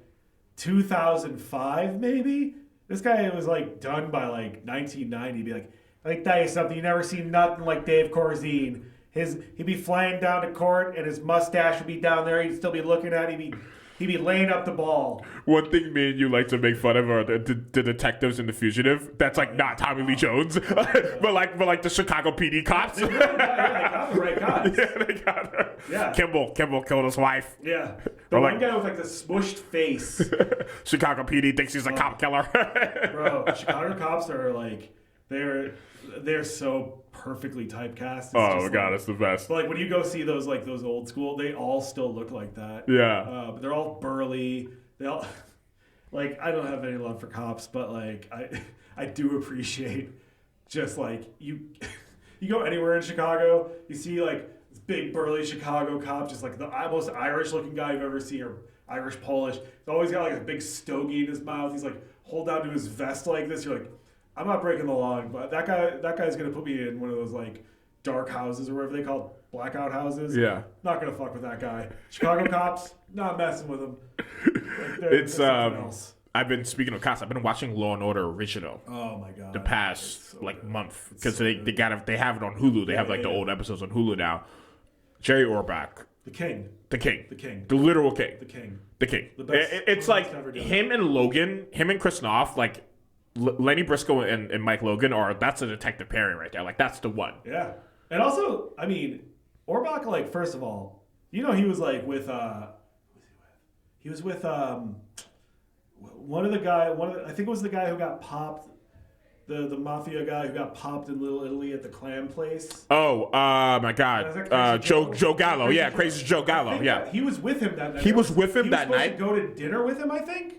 2005, maybe this guy was like done by like 1990. Be like, let me tell you something. You never seen nothing like Dave Corzine. He'd be flying down to court, and his mustache would be down there. He'd still be looking at it. He'd be laying up the ball. One thing me and you like to make fun of are the detectives in The Fugitive. That's like not Tommy Lee Jones, but like the Chicago PD cops. They got the right guys. Yeah, they got her. Yeah. Kimball killed his wife. Yeah. The one guy with like the smushed face. Chicago PD thinks he's a cop killer. Bro, Chicago cops are like they're so perfectly typecast. It's oh my God, it's the best. But like when you go see those old school, they all still look like that. Yeah. But they're all burly. They all like I don't have any love for cops, but like I do appreciate just like you go anywhere in Chicago, you see like this big burly Chicago cop, just like the most Irish looking guy you've ever seen, or Irish Polish. He's always got like a big stogie in his mouth. He's like hold down to his vest like this. You're like, I'm not breaking the law, but that guy's gonna put me in one of those like dark houses or whatever they call it, blackout houses. Yeah. Not gonna fuck with that guy. Chicago cops, not messing with them. Like, It's I've been speaking of cops. I've been watching Law and Order Original. Oh my God. The past so like good. month because they have it on Hulu. They have like the old episodes on Hulu now. Jerry Orbach, The king. the literal king, The king. The best it's like ever done. him and Chris Noth, like Lenny Briscoe and Mike Logan that's a detective pairing right there. Like that's the one. Yeah. And also, I mean, Orbach, like, first of all, you know, he was like with he was with I think it was the guy who got popped, the mafia guy who got popped in Little Italy at the clam place. Oh, my God. Joe Gallo. Yeah, Crazy Joe Gallo. Yeah. He was with him that night. He was with him that night? He was supposed to go to dinner with him, I think.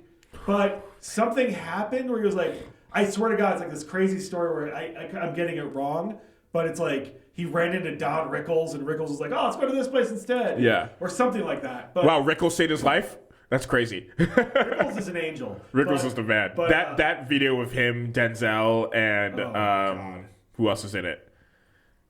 But something happened where he was like, I swear to God, it's like this crazy story where I'm getting it wrong, but it's like he ran into Don Rickles and Rickles was like, oh, let's go to this place instead. Yeah. Or something like that. But Wow, Rickles saved his life? That's crazy. Rickles is an angel. Rickles is the man. But, that video of him, Denzel, and who else is in it?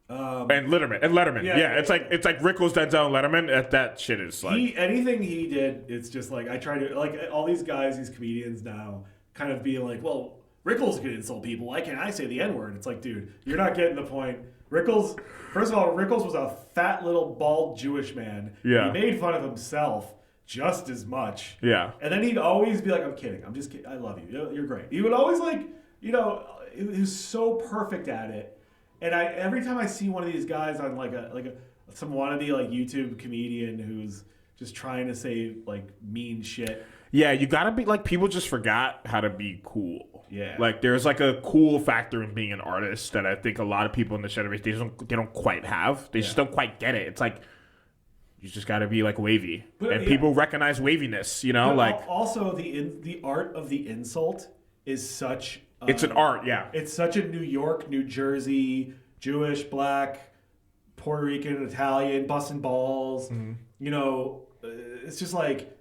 And Letterman. Yeah, it's like Rickles, Denzel, and Letterman. That shit is like anything he did. It's just like I try to like all these guys, these comedians now, kind of being like, well, Rickles can insult people. Why can't I say the N-word? It's like, dude, you're not getting the point. Rickles, first of all, Rickles was a fat little bald Jewish man. Yeah, he made fun of himself just as much. Yeah, and then he'd always be like, I'm kidding. I'm just kidding. I love you. You're great. He would always like, you know, he was so perfect at it. And every time I see one of these guys on some wannabe like YouTube comedian who's just trying to say like mean shit. Yeah, you gotta be like, people just forgot how to be cool. Yeah, like there's like a cool factor in being an artist that I think a lot of people in this generation they don't quite have. They just don't quite get it. It's like you just gotta be like wavy, and people recognize waviness. You know, but like also the art of the insult is such. It's an art, yeah. It's such a New York, New Jersey, Jewish, black, Puerto Rican, Italian, busting balls. Mm-hmm. You know, it's just like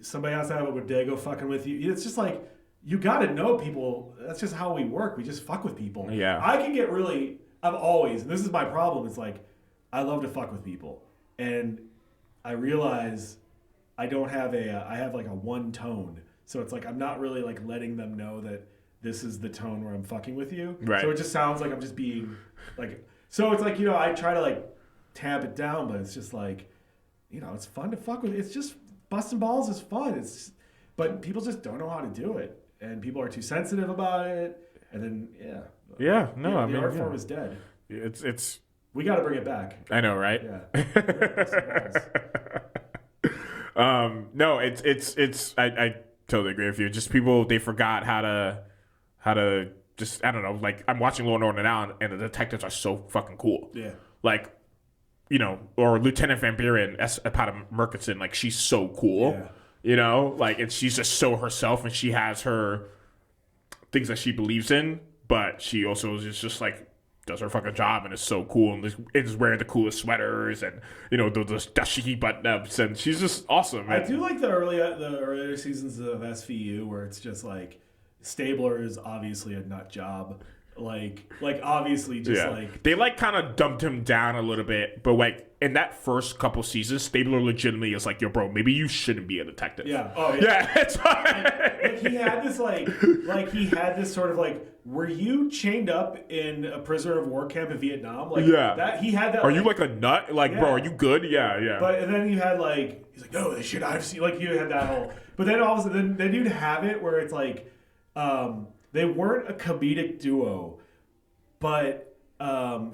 somebody has to have a bodega fucking with you. It's just like, you got to know people. That's just how we work. We just fuck with people. Yeah. I can get really, I've always, and this is my problem, it's like, I love to fuck with people. And I realize I have like a one tone. So it's like, I'm not really like letting them know that this is the tone where I'm fucking with you. Right. So it just sounds like I'm just being like, so it's like, you know, I try to like tamp it down, but it's just like, you know, it's fun to fuck with. It's just busting balls is fun. But people just don't know how to do it. And people are too sensitive about it. And then, yeah, no, the I mean, art form is dead. It's. We got to bring it back. I know, right? Yeah. No, it's. I totally agree with you. Just people, they forgot how to just, I don't know, like I'm watching Law and Order now, and the detectives are so fucking cool. Yeah. Like, you know, or Lieutenant Van Buren, Epata Murkison, like she's so cool. you know, like, and she's just so herself, and she has her things that she believes in, but she also is just like does her fucking job and is so cool and is wearing the coolest sweaters and, you know, those dashiki button ups, and she's just awesome. I do like the earlier seasons of SVU where it's just like Stabler is obviously a nut job. Like obviously just like they like kind of dumped him down a little bit, but like in that first couple seasons, Stabler legitimately is like, yo, bro, maybe you shouldn't be a detective. Yeah. Oh yeah. Yeah. It's like he had this he had this sort of like, were you chained up in a prisoner of war camp in Vietnam? Like that he had that. Are you like a nut? Like, bro, are you good? Yeah, yeah. But and then you had like, he's like, no, they should I've seen, like, you had that whole. But then all of a sudden, then you'd have it where it's like, they weren't a comedic duo, but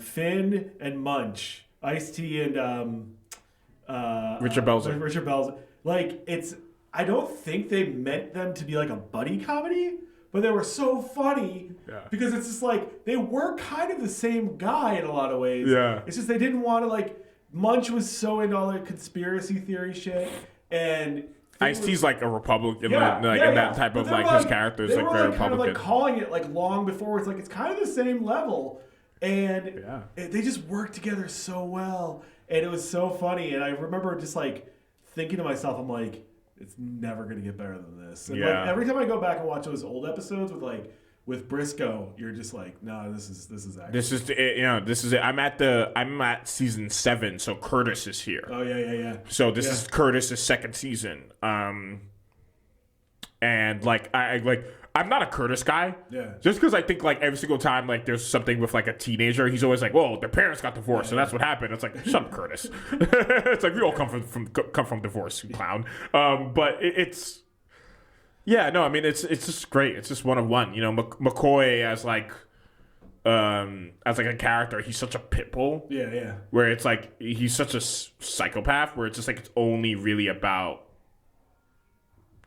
Finn and Munch, Ice-T and Richard Belzer. Like, it's, I don't think they meant them to be like a buddy comedy, but they were so funny because it's just like they were kind of the same guy in a lot of ways. Yeah. It's just they didn't want to, like, Munch was so into all the conspiracy theory shit, and Ice-T's like a Republican, in that type of like his character is like very Republican. Kind of like calling it like long before it's like it's kind of the same level, and they just worked together so well, and it was so funny. And I remember just like thinking to myself, I'm like, it's never gonna get better than this. And like every time I go back and watch those old episodes with Briscoe, you're just like, no, this is actually. This is it. I'm at season 7, so Curtis is here. Oh yeah. So this is Curtis's second season. And like I'm not a Curtis guy. Yeah. Just because I think like every single time like there's something with like a teenager, he's always like, "Well, their parents got divorced, so that's what happened." It's like, shut up, Curtis. It's like we all come from divorce, you clown. But it's. Yeah, no, I mean it's just great. It's just one of one. You know, McCoy as like a character, he's such a pit bull. Yeah. Where it's like he's such a psychopath. Where it's just like it's only really about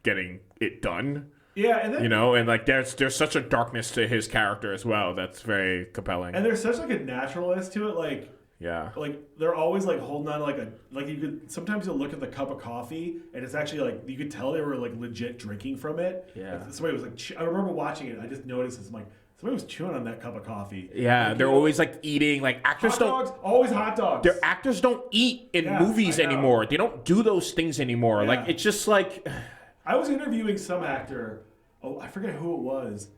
getting it done. Yeah, and then, you know, and like there's such a darkness to his character as well that's very compelling. And there's such like a naturalness to it, like. Yeah. Like they're always like holding on to like you could sometimes you'll look at the cup of coffee and it's actually like you could tell they were like legit drinking from it. Yeah. Like, somebody was like I remember watching it. I just noticed this. I'm like, somebody was chewing on that cup of coffee. Yeah, like, they're always like eating like actors hot dogs, always hot dogs. Their actors don't eat in movies anymore. They don't do those things anymore. Yeah. Like it's just like I was interviewing some actor. Oh, I forget who it was.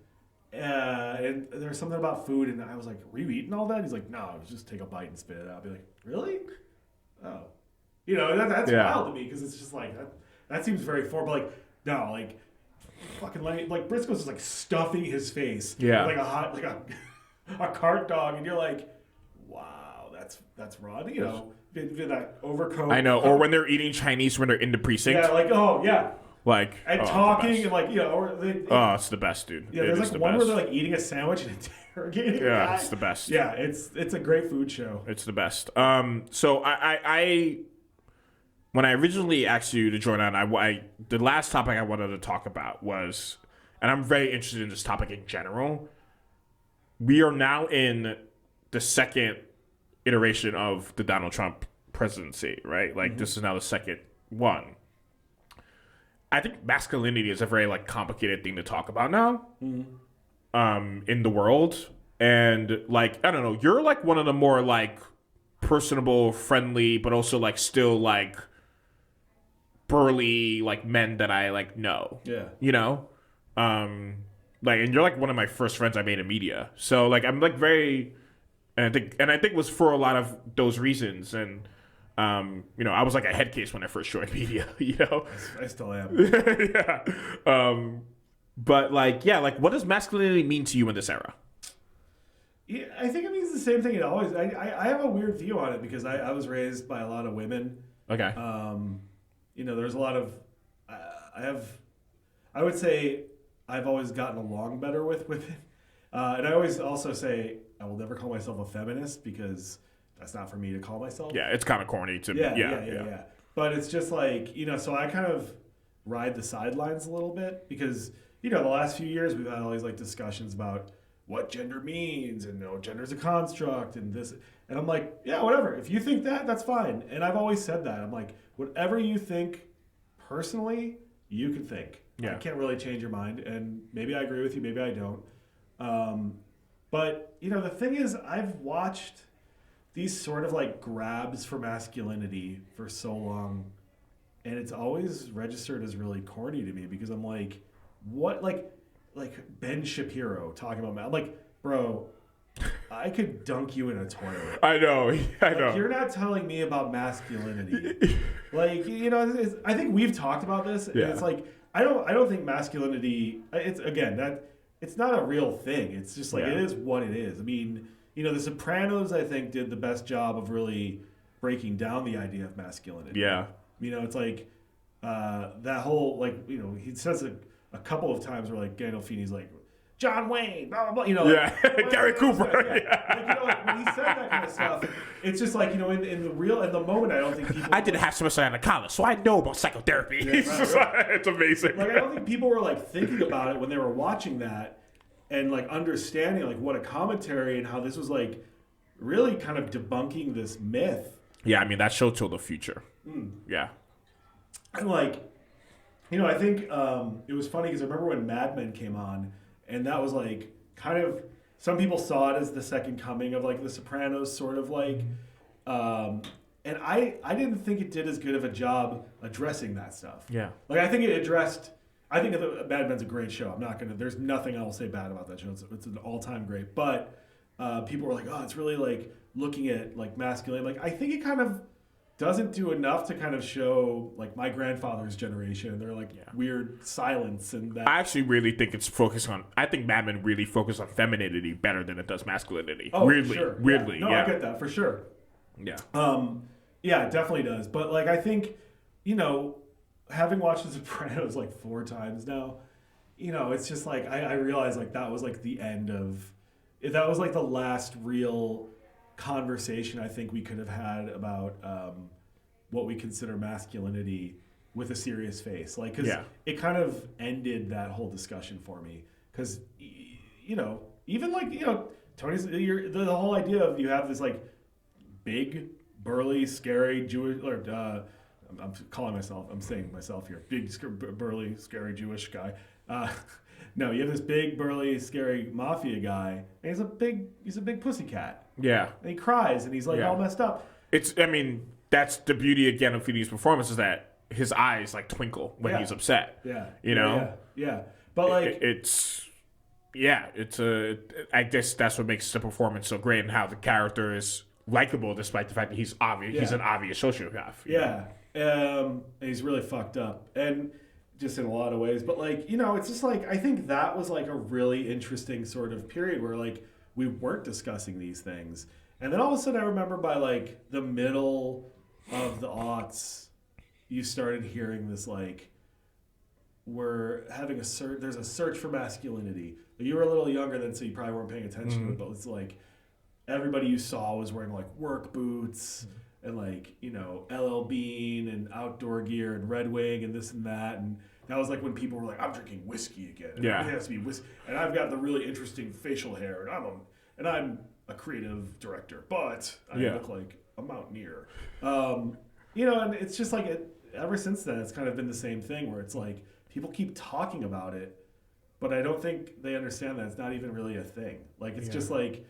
And there was something about food, and I was like, "Were you eating all that?" He's like, "No, I was just take a bite and spit it out." I'd be like, "Really? Oh, you know that's wild to me because it's just like that seems very foreign." But like, no, like fucking like Briscoe's just like stuffing his face, with like a cart dog, and you're like, "Wow, that's raw." You know, that overcoat. I know, or when they're eating Chinese when they're in the precinct. Yeah, like Like and talking and like or it's the best, dude. Yeah, there's like one where they're like eating a sandwich and interrogating. Yeah, it's the best. Yeah, it's a great food show. It's the best. So I when I originally asked you to join on, the last topic I wanted to talk about was, and I'm very interested in this topic in general. We are now in the second iteration of the Donald Trump presidency, right? Like this is now the second one. I think masculinity is a very like complicated thing to talk about now, in the world, and like I don't know, you're like one of the more like personable, friendly, but also like still like burly like men that I like know. Yeah, you know, like and you're like one of my first friends I made in media, so like I'm like very, and I think it was for a lot of those reasons and. You know, I was like a head case when I first joined media, you know? I still am. Yeah. But like, yeah, like what does masculinity mean to you in this era? Yeah, I think it means the same thing it always. I have a weird view on it because I was raised by a lot of women. Okay. You know, there's a lot of, I would say I've always gotten along better with women. And I always also say I will never call myself a feminist because that's not for me to call myself. Yeah, it's kind of corny to yeah. But it's just like, you know, so I kind of ride the sidelines a little bit because, you know, the last few years we've had all these like discussions about what gender means and, you know, gender's a construct and this. And I'm like, yeah, whatever. If you think that, that's fine. And I've always said that. I'm like, whatever you think personally, you can think. Yeah. I can't really change your mind, and maybe I agree with you, maybe I don't. But the thing is, I've watched these sort of like grabs for masculinity for so long, and it's always registered as really corny to me because I'm like, what, like Ben Shapiro talking about I'm like, bro, I could dunk you in a toilet. I know. You're not telling me about masculinity. I think we've talked about this. Yeah. And it's like I don't think masculinity. It's again that it's not a real thing. It's just like it is what it is. I mean, The Sopranos I think did the best job of really breaking down the idea of masculinity. Yeah. It's like that whole he says it a couple of times where like Gandolfini's like, John Wayne, blah, blah, blah, Gary Cooper. When he said that kind of stuff, it's just like, in the moment, I don't think people... I didn't have semester in college, so I know about psychotherapy. Right. It's amazing. I don't think people were like thinking about it when they were watching that and like understanding like what a commentary and how this was like really kind of debunking this myth. Yeah, I mean, that show told the future. Yeah. And like, I think it was funny because I remember when Mad Men came on, and that was like kind of, some people saw it as the second coming of like The Sopranos, sort of like, and I didn't think it did as good of a job addressing that stuff. Yeah. Like I think Mad Men's a great show. There's nothing I will say bad about that show. It's an all-time great. But people were like, oh, it's really like looking at like masculine. Like I think it kind of doesn't do enough to kind of show like my grandfather's generation. They're like weird silence and that. I actually really think it's focused on. I think Mad Men really focuses on femininity better than it does masculinity. Oh, weirdly, sure. weirdly. No, I get that for sure. Yeah. Yeah, it definitely does. But like, I think, having watched The Sopranos like 4 times now, it's just like I realized like that was like the end of. That was like the last real conversation I think we could have had about what we consider masculinity with a serious face, like because it kind of ended that whole discussion for me because even like Tony's the whole idea of you have this like big burly scary Jewish or I'm saying myself here, big burly scary Jewish guy. No, you have this big burly scary mafia guy, and he's a big pussycat. Yeah. And he cries, and he's like all messed up. That's the beauty of Gandolfini's performance is that his eyes like twinkle when he's upset. Yeah. Yeah. But like I guess that's what makes the performance so great and how the character is likable despite the fact that he's obvious. Yeah. He's an obvious sociopath. Yeah. And he's really fucked up. And just in a lot of ways. But like, it's just like, I think that was like a really interesting sort of period where like we weren't discussing these things. And then all of a sudden I remember by like the middle of the aughts, you started hearing this like, we're having there's a search for masculinity. You were a little younger then, so you probably weren't paying attention to it, but it's like everybody you saw was wearing like work boots and like, LL Bean and outdoor gear and Red Wing and this and that. And that was like when people were like, I'm drinking whiskey again. Yeah. It has to be whiskey. And I've got the really interesting facial hair and I'm a creative director, but I look like a mountaineer. And it's just like ever since then, it's kind of been the same thing where it's like people keep talking about it, but I don't think they understand that it's not even really a thing. Like, it's just like,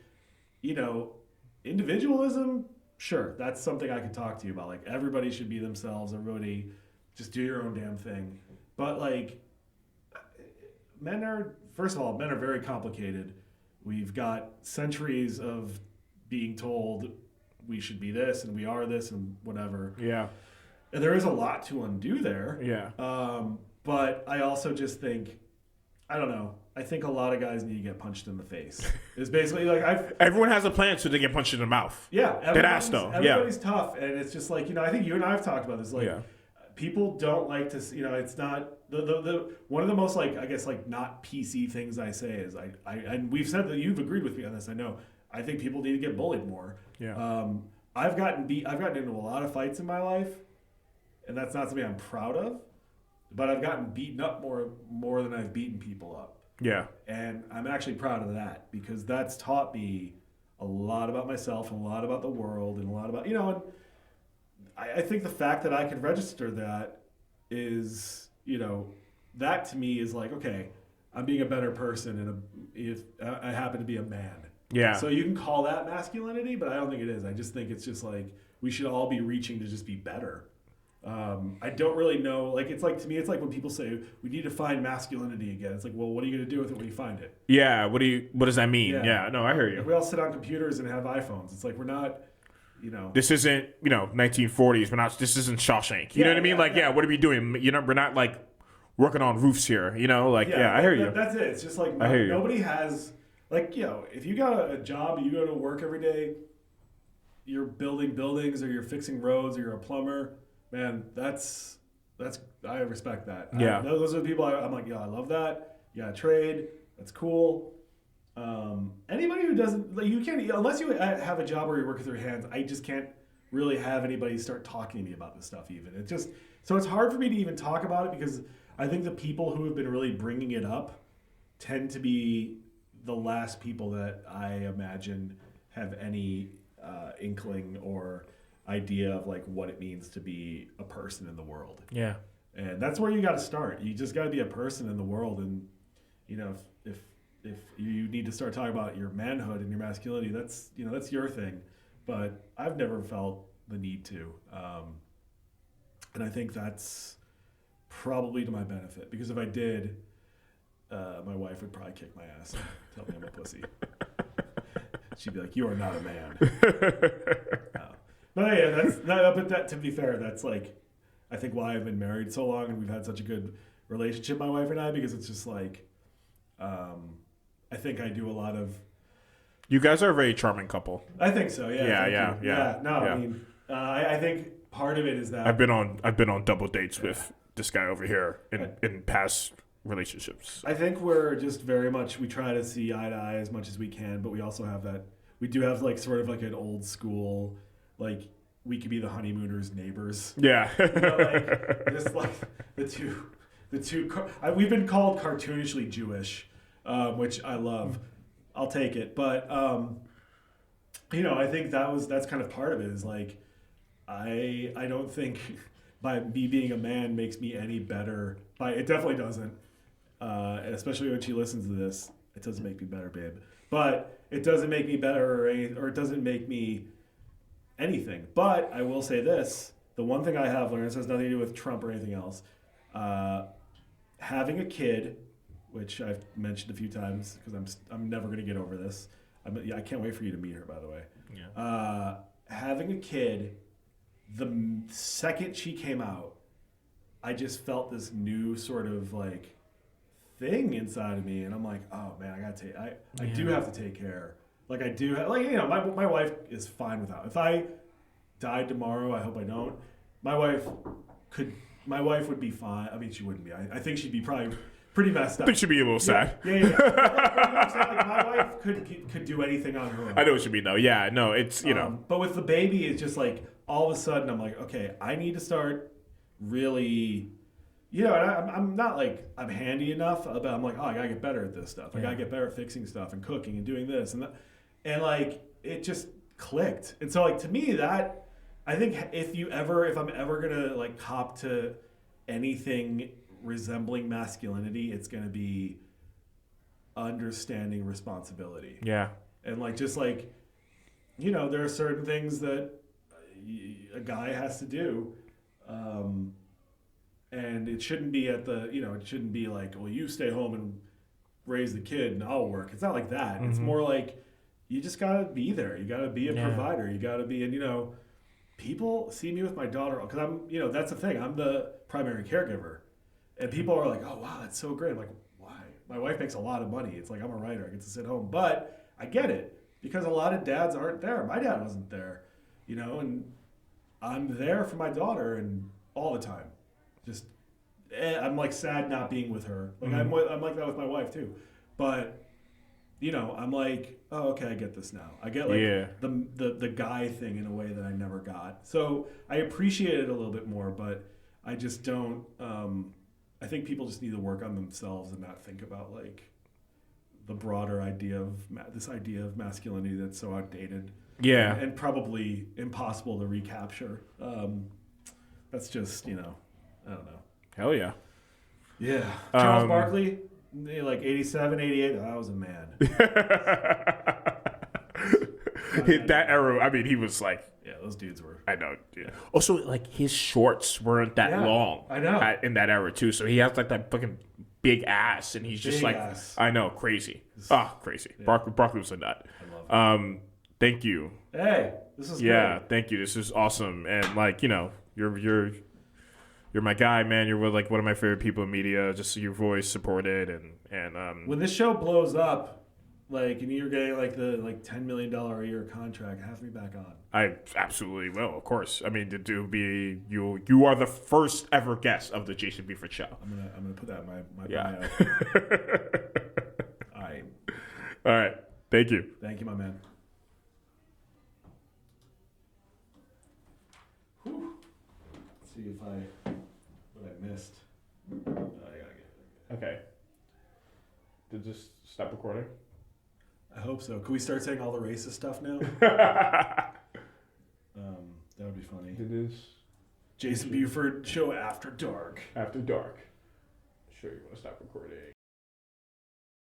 individualism, sure, that's something I can talk to you about. Like, everybody should be themselves. Everybody just do your own damn thing. But, like, men are very complicated. We've got centuries of being told we should be this and we are this and whatever. Yeah. And there is a lot to undo there. Yeah. But I also just think, I don't know. I think a lot of guys need to get punched in the face. It's basically like everyone has a plan so they get punched in the mouth. Yeah, everybody's Yeah. tough, and it's just like I think you and I have talked about this. Like, people don't like to. It's not the one of the most like I guess like not PC things I say is I and we've said that you've agreed with me on this. I know. I think people need to get bullied more. Yeah. I've gotten into a lot of fights in my life, and that's not something I'm proud of. But I've gotten beaten up more than I've beaten people up. Yeah. And I'm actually proud of that because that's taught me a lot about myself and a lot about the world and a lot about, and I think the fact that I could register that is, that to me is like, okay, I'm being a better person, and if I happen to be a man. Yeah. So you can call that masculinity, but I don't think it is. I just think it's just like we should all be reaching to just be better. I don't really know. Like, it's like, to me, it's like when people say we need to find masculinity again. It's like, well, what are you going to do with it when you find it? Yeah. What does that mean? Yeah. No, I hear you. Like, we all sit on computers and have iPhones. It's like, we're not, This isn't, 1940s. This isn't Shawshank. You know what I mean? What are we doing? We're not like working on roofs here. I hear you. That's it. It's just like nobody has, like, if you got a job, you go to work every day, you're building buildings or you're fixing roads or you're a plumber, man, that's I respect that. Yeah. Those are the people I'm like, I love that. Yeah, trade. That's cool. Anybody who doesn't, like, you can't, unless you have a job where you work with your hands, I just can't really have anybody start talking to me about this stuff even. So it's hard for me to even talk about it because I think the people who have been really bringing it up tend to be the last people that I imagine have any inkling or idea of like what it means to be a person in the world. Yeah. And that's where you got to start. You just got to be a person in the world. And, if you need to start talking about your manhood and your masculinity, that's your thing. But I've never felt the need to. And I think that's probably to my benefit, because if I did, my wife would probably kick my ass and tell me I'm a pussy. She'd be like, "You are not a man." But yeah, but to be fair, that's like, I think why I've been married so long and we've had such a good relationship, my wife and I, because it's just like, I think I do a lot of. You guys are a very charming couple. I think so. Yeah. Yeah. No, yeah. I mean, I think part of it is that I've been on double dates with this guy over here in past relationships. I think we're just very much, we try to see eye to eye as much as we can, but we also have that, we do have like sort of like an old school, like we could be the honeymooners neighbors. Yeah. Just like the two, we've been called cartoonishly Jewish, which I love. I'll take it. But, I think that's kind of part of it is like, I don't think by me being a man makes me any better. It definitely doesn't. And especially when she listens to this, it doesn't make me better, babe. But it doesn't make me better or it doesn't make me anything. But I will say this. The one thing I have learned, this has nothing to do with Trump or anything else, having a kid, which I've mentioned a few times because I'm never going to get over this. I can't wait for you to meet her, by the way. Yeah. Having a kid, the second she came out, I just felt this new sort of like thing inside of me, and I'm like, oh man, I do have to take care. Like I do, my wife is fine without. If I died tomorrow, I hope I don't. My wife would be fine. I mean, she wouldn't be. I think she'd be probably pretty messed up. I think she'd be a little sad. Yeah. Like, my wife could do anything on her own. I know what you mean, though. Yeah, no, it's, But with the baby, it's just like, all of a sudden, I'm like, okay, I need to start really, and I'm not like, I'm handy enough, but I'm like, oh, I gotta get better at this stuff. I gotta get better at fixing stuff and cooking and doing this and that. And like, it just clicked. And so like, to me, that, I think if I'm ever gonna like cop to anything resembling masculinity, it's gonna be understanding responsibility. Yeah. And like, just like, there are certain things that a guy has to do, and it shouldn't be it shouldn't be like, well, you stay home and raise the kid and I'll work. It's not like that. Mm-hmm. It's more like, you just gotta be there. You gotta be a provider. You gotta be, and people see me with my daughter, because I'm, that's the thing, I'm the primary caregiver, and people are like, oh wow, that's so great. I'm like, why? My wife makes a lot of money. It's like, I'm a writer, I get to sit home, but I get it, because a lot of dads aren't there. My dad wasn't there, and I'm there for my daughter and all the time. Just, I'm like sad not being with her. Like I'm like that with my wife too, but I'm like, oh, okay, I get this now. I get like the guy thing in a way that I never got. So I appreciate it a little bit more, but I just don't. I think people just need to work on themselves and not think about like the broader idea of this idea of masculinity that's so outdated. Yeah, and probably impossible to recapture. That's just I don't know. Hell yeah. Yeah. Charles Barkley, like 87, 88. That was a man. That era, I mean, he was like, yeah, those dudes were. I know. Yeah. Also, like his shorts weren't that long. I know. In that era too, so he has like that fucking big ass, and he's just Big like, ass. I know, crazy. Crazy. Yeah. Barkley was a nut. I love it. Thank you. Hey, this is Yeah, great. thank you. This is awesome, and like you're my guy, man. You're like one of my favorite people in media. Just your voice supported, and When this show blows up, like, and you're getting like the $10 million a year contract, have me back on. I absolutely will, of course. I mean, to be you are the first ever guest of the Jayson Buford Show. I'm gonna put that in my Yeah. bio. All right. All right. Thank you. Thank you, my man. Whew. Let's see if what I missed. I gotta get it. Okay. Did this stop recording? I hope so. Can we start saying all the racist stuff now? That would be funny. It is Jayson Buford Show After Dark. after dark. Sure, you want to stop recording.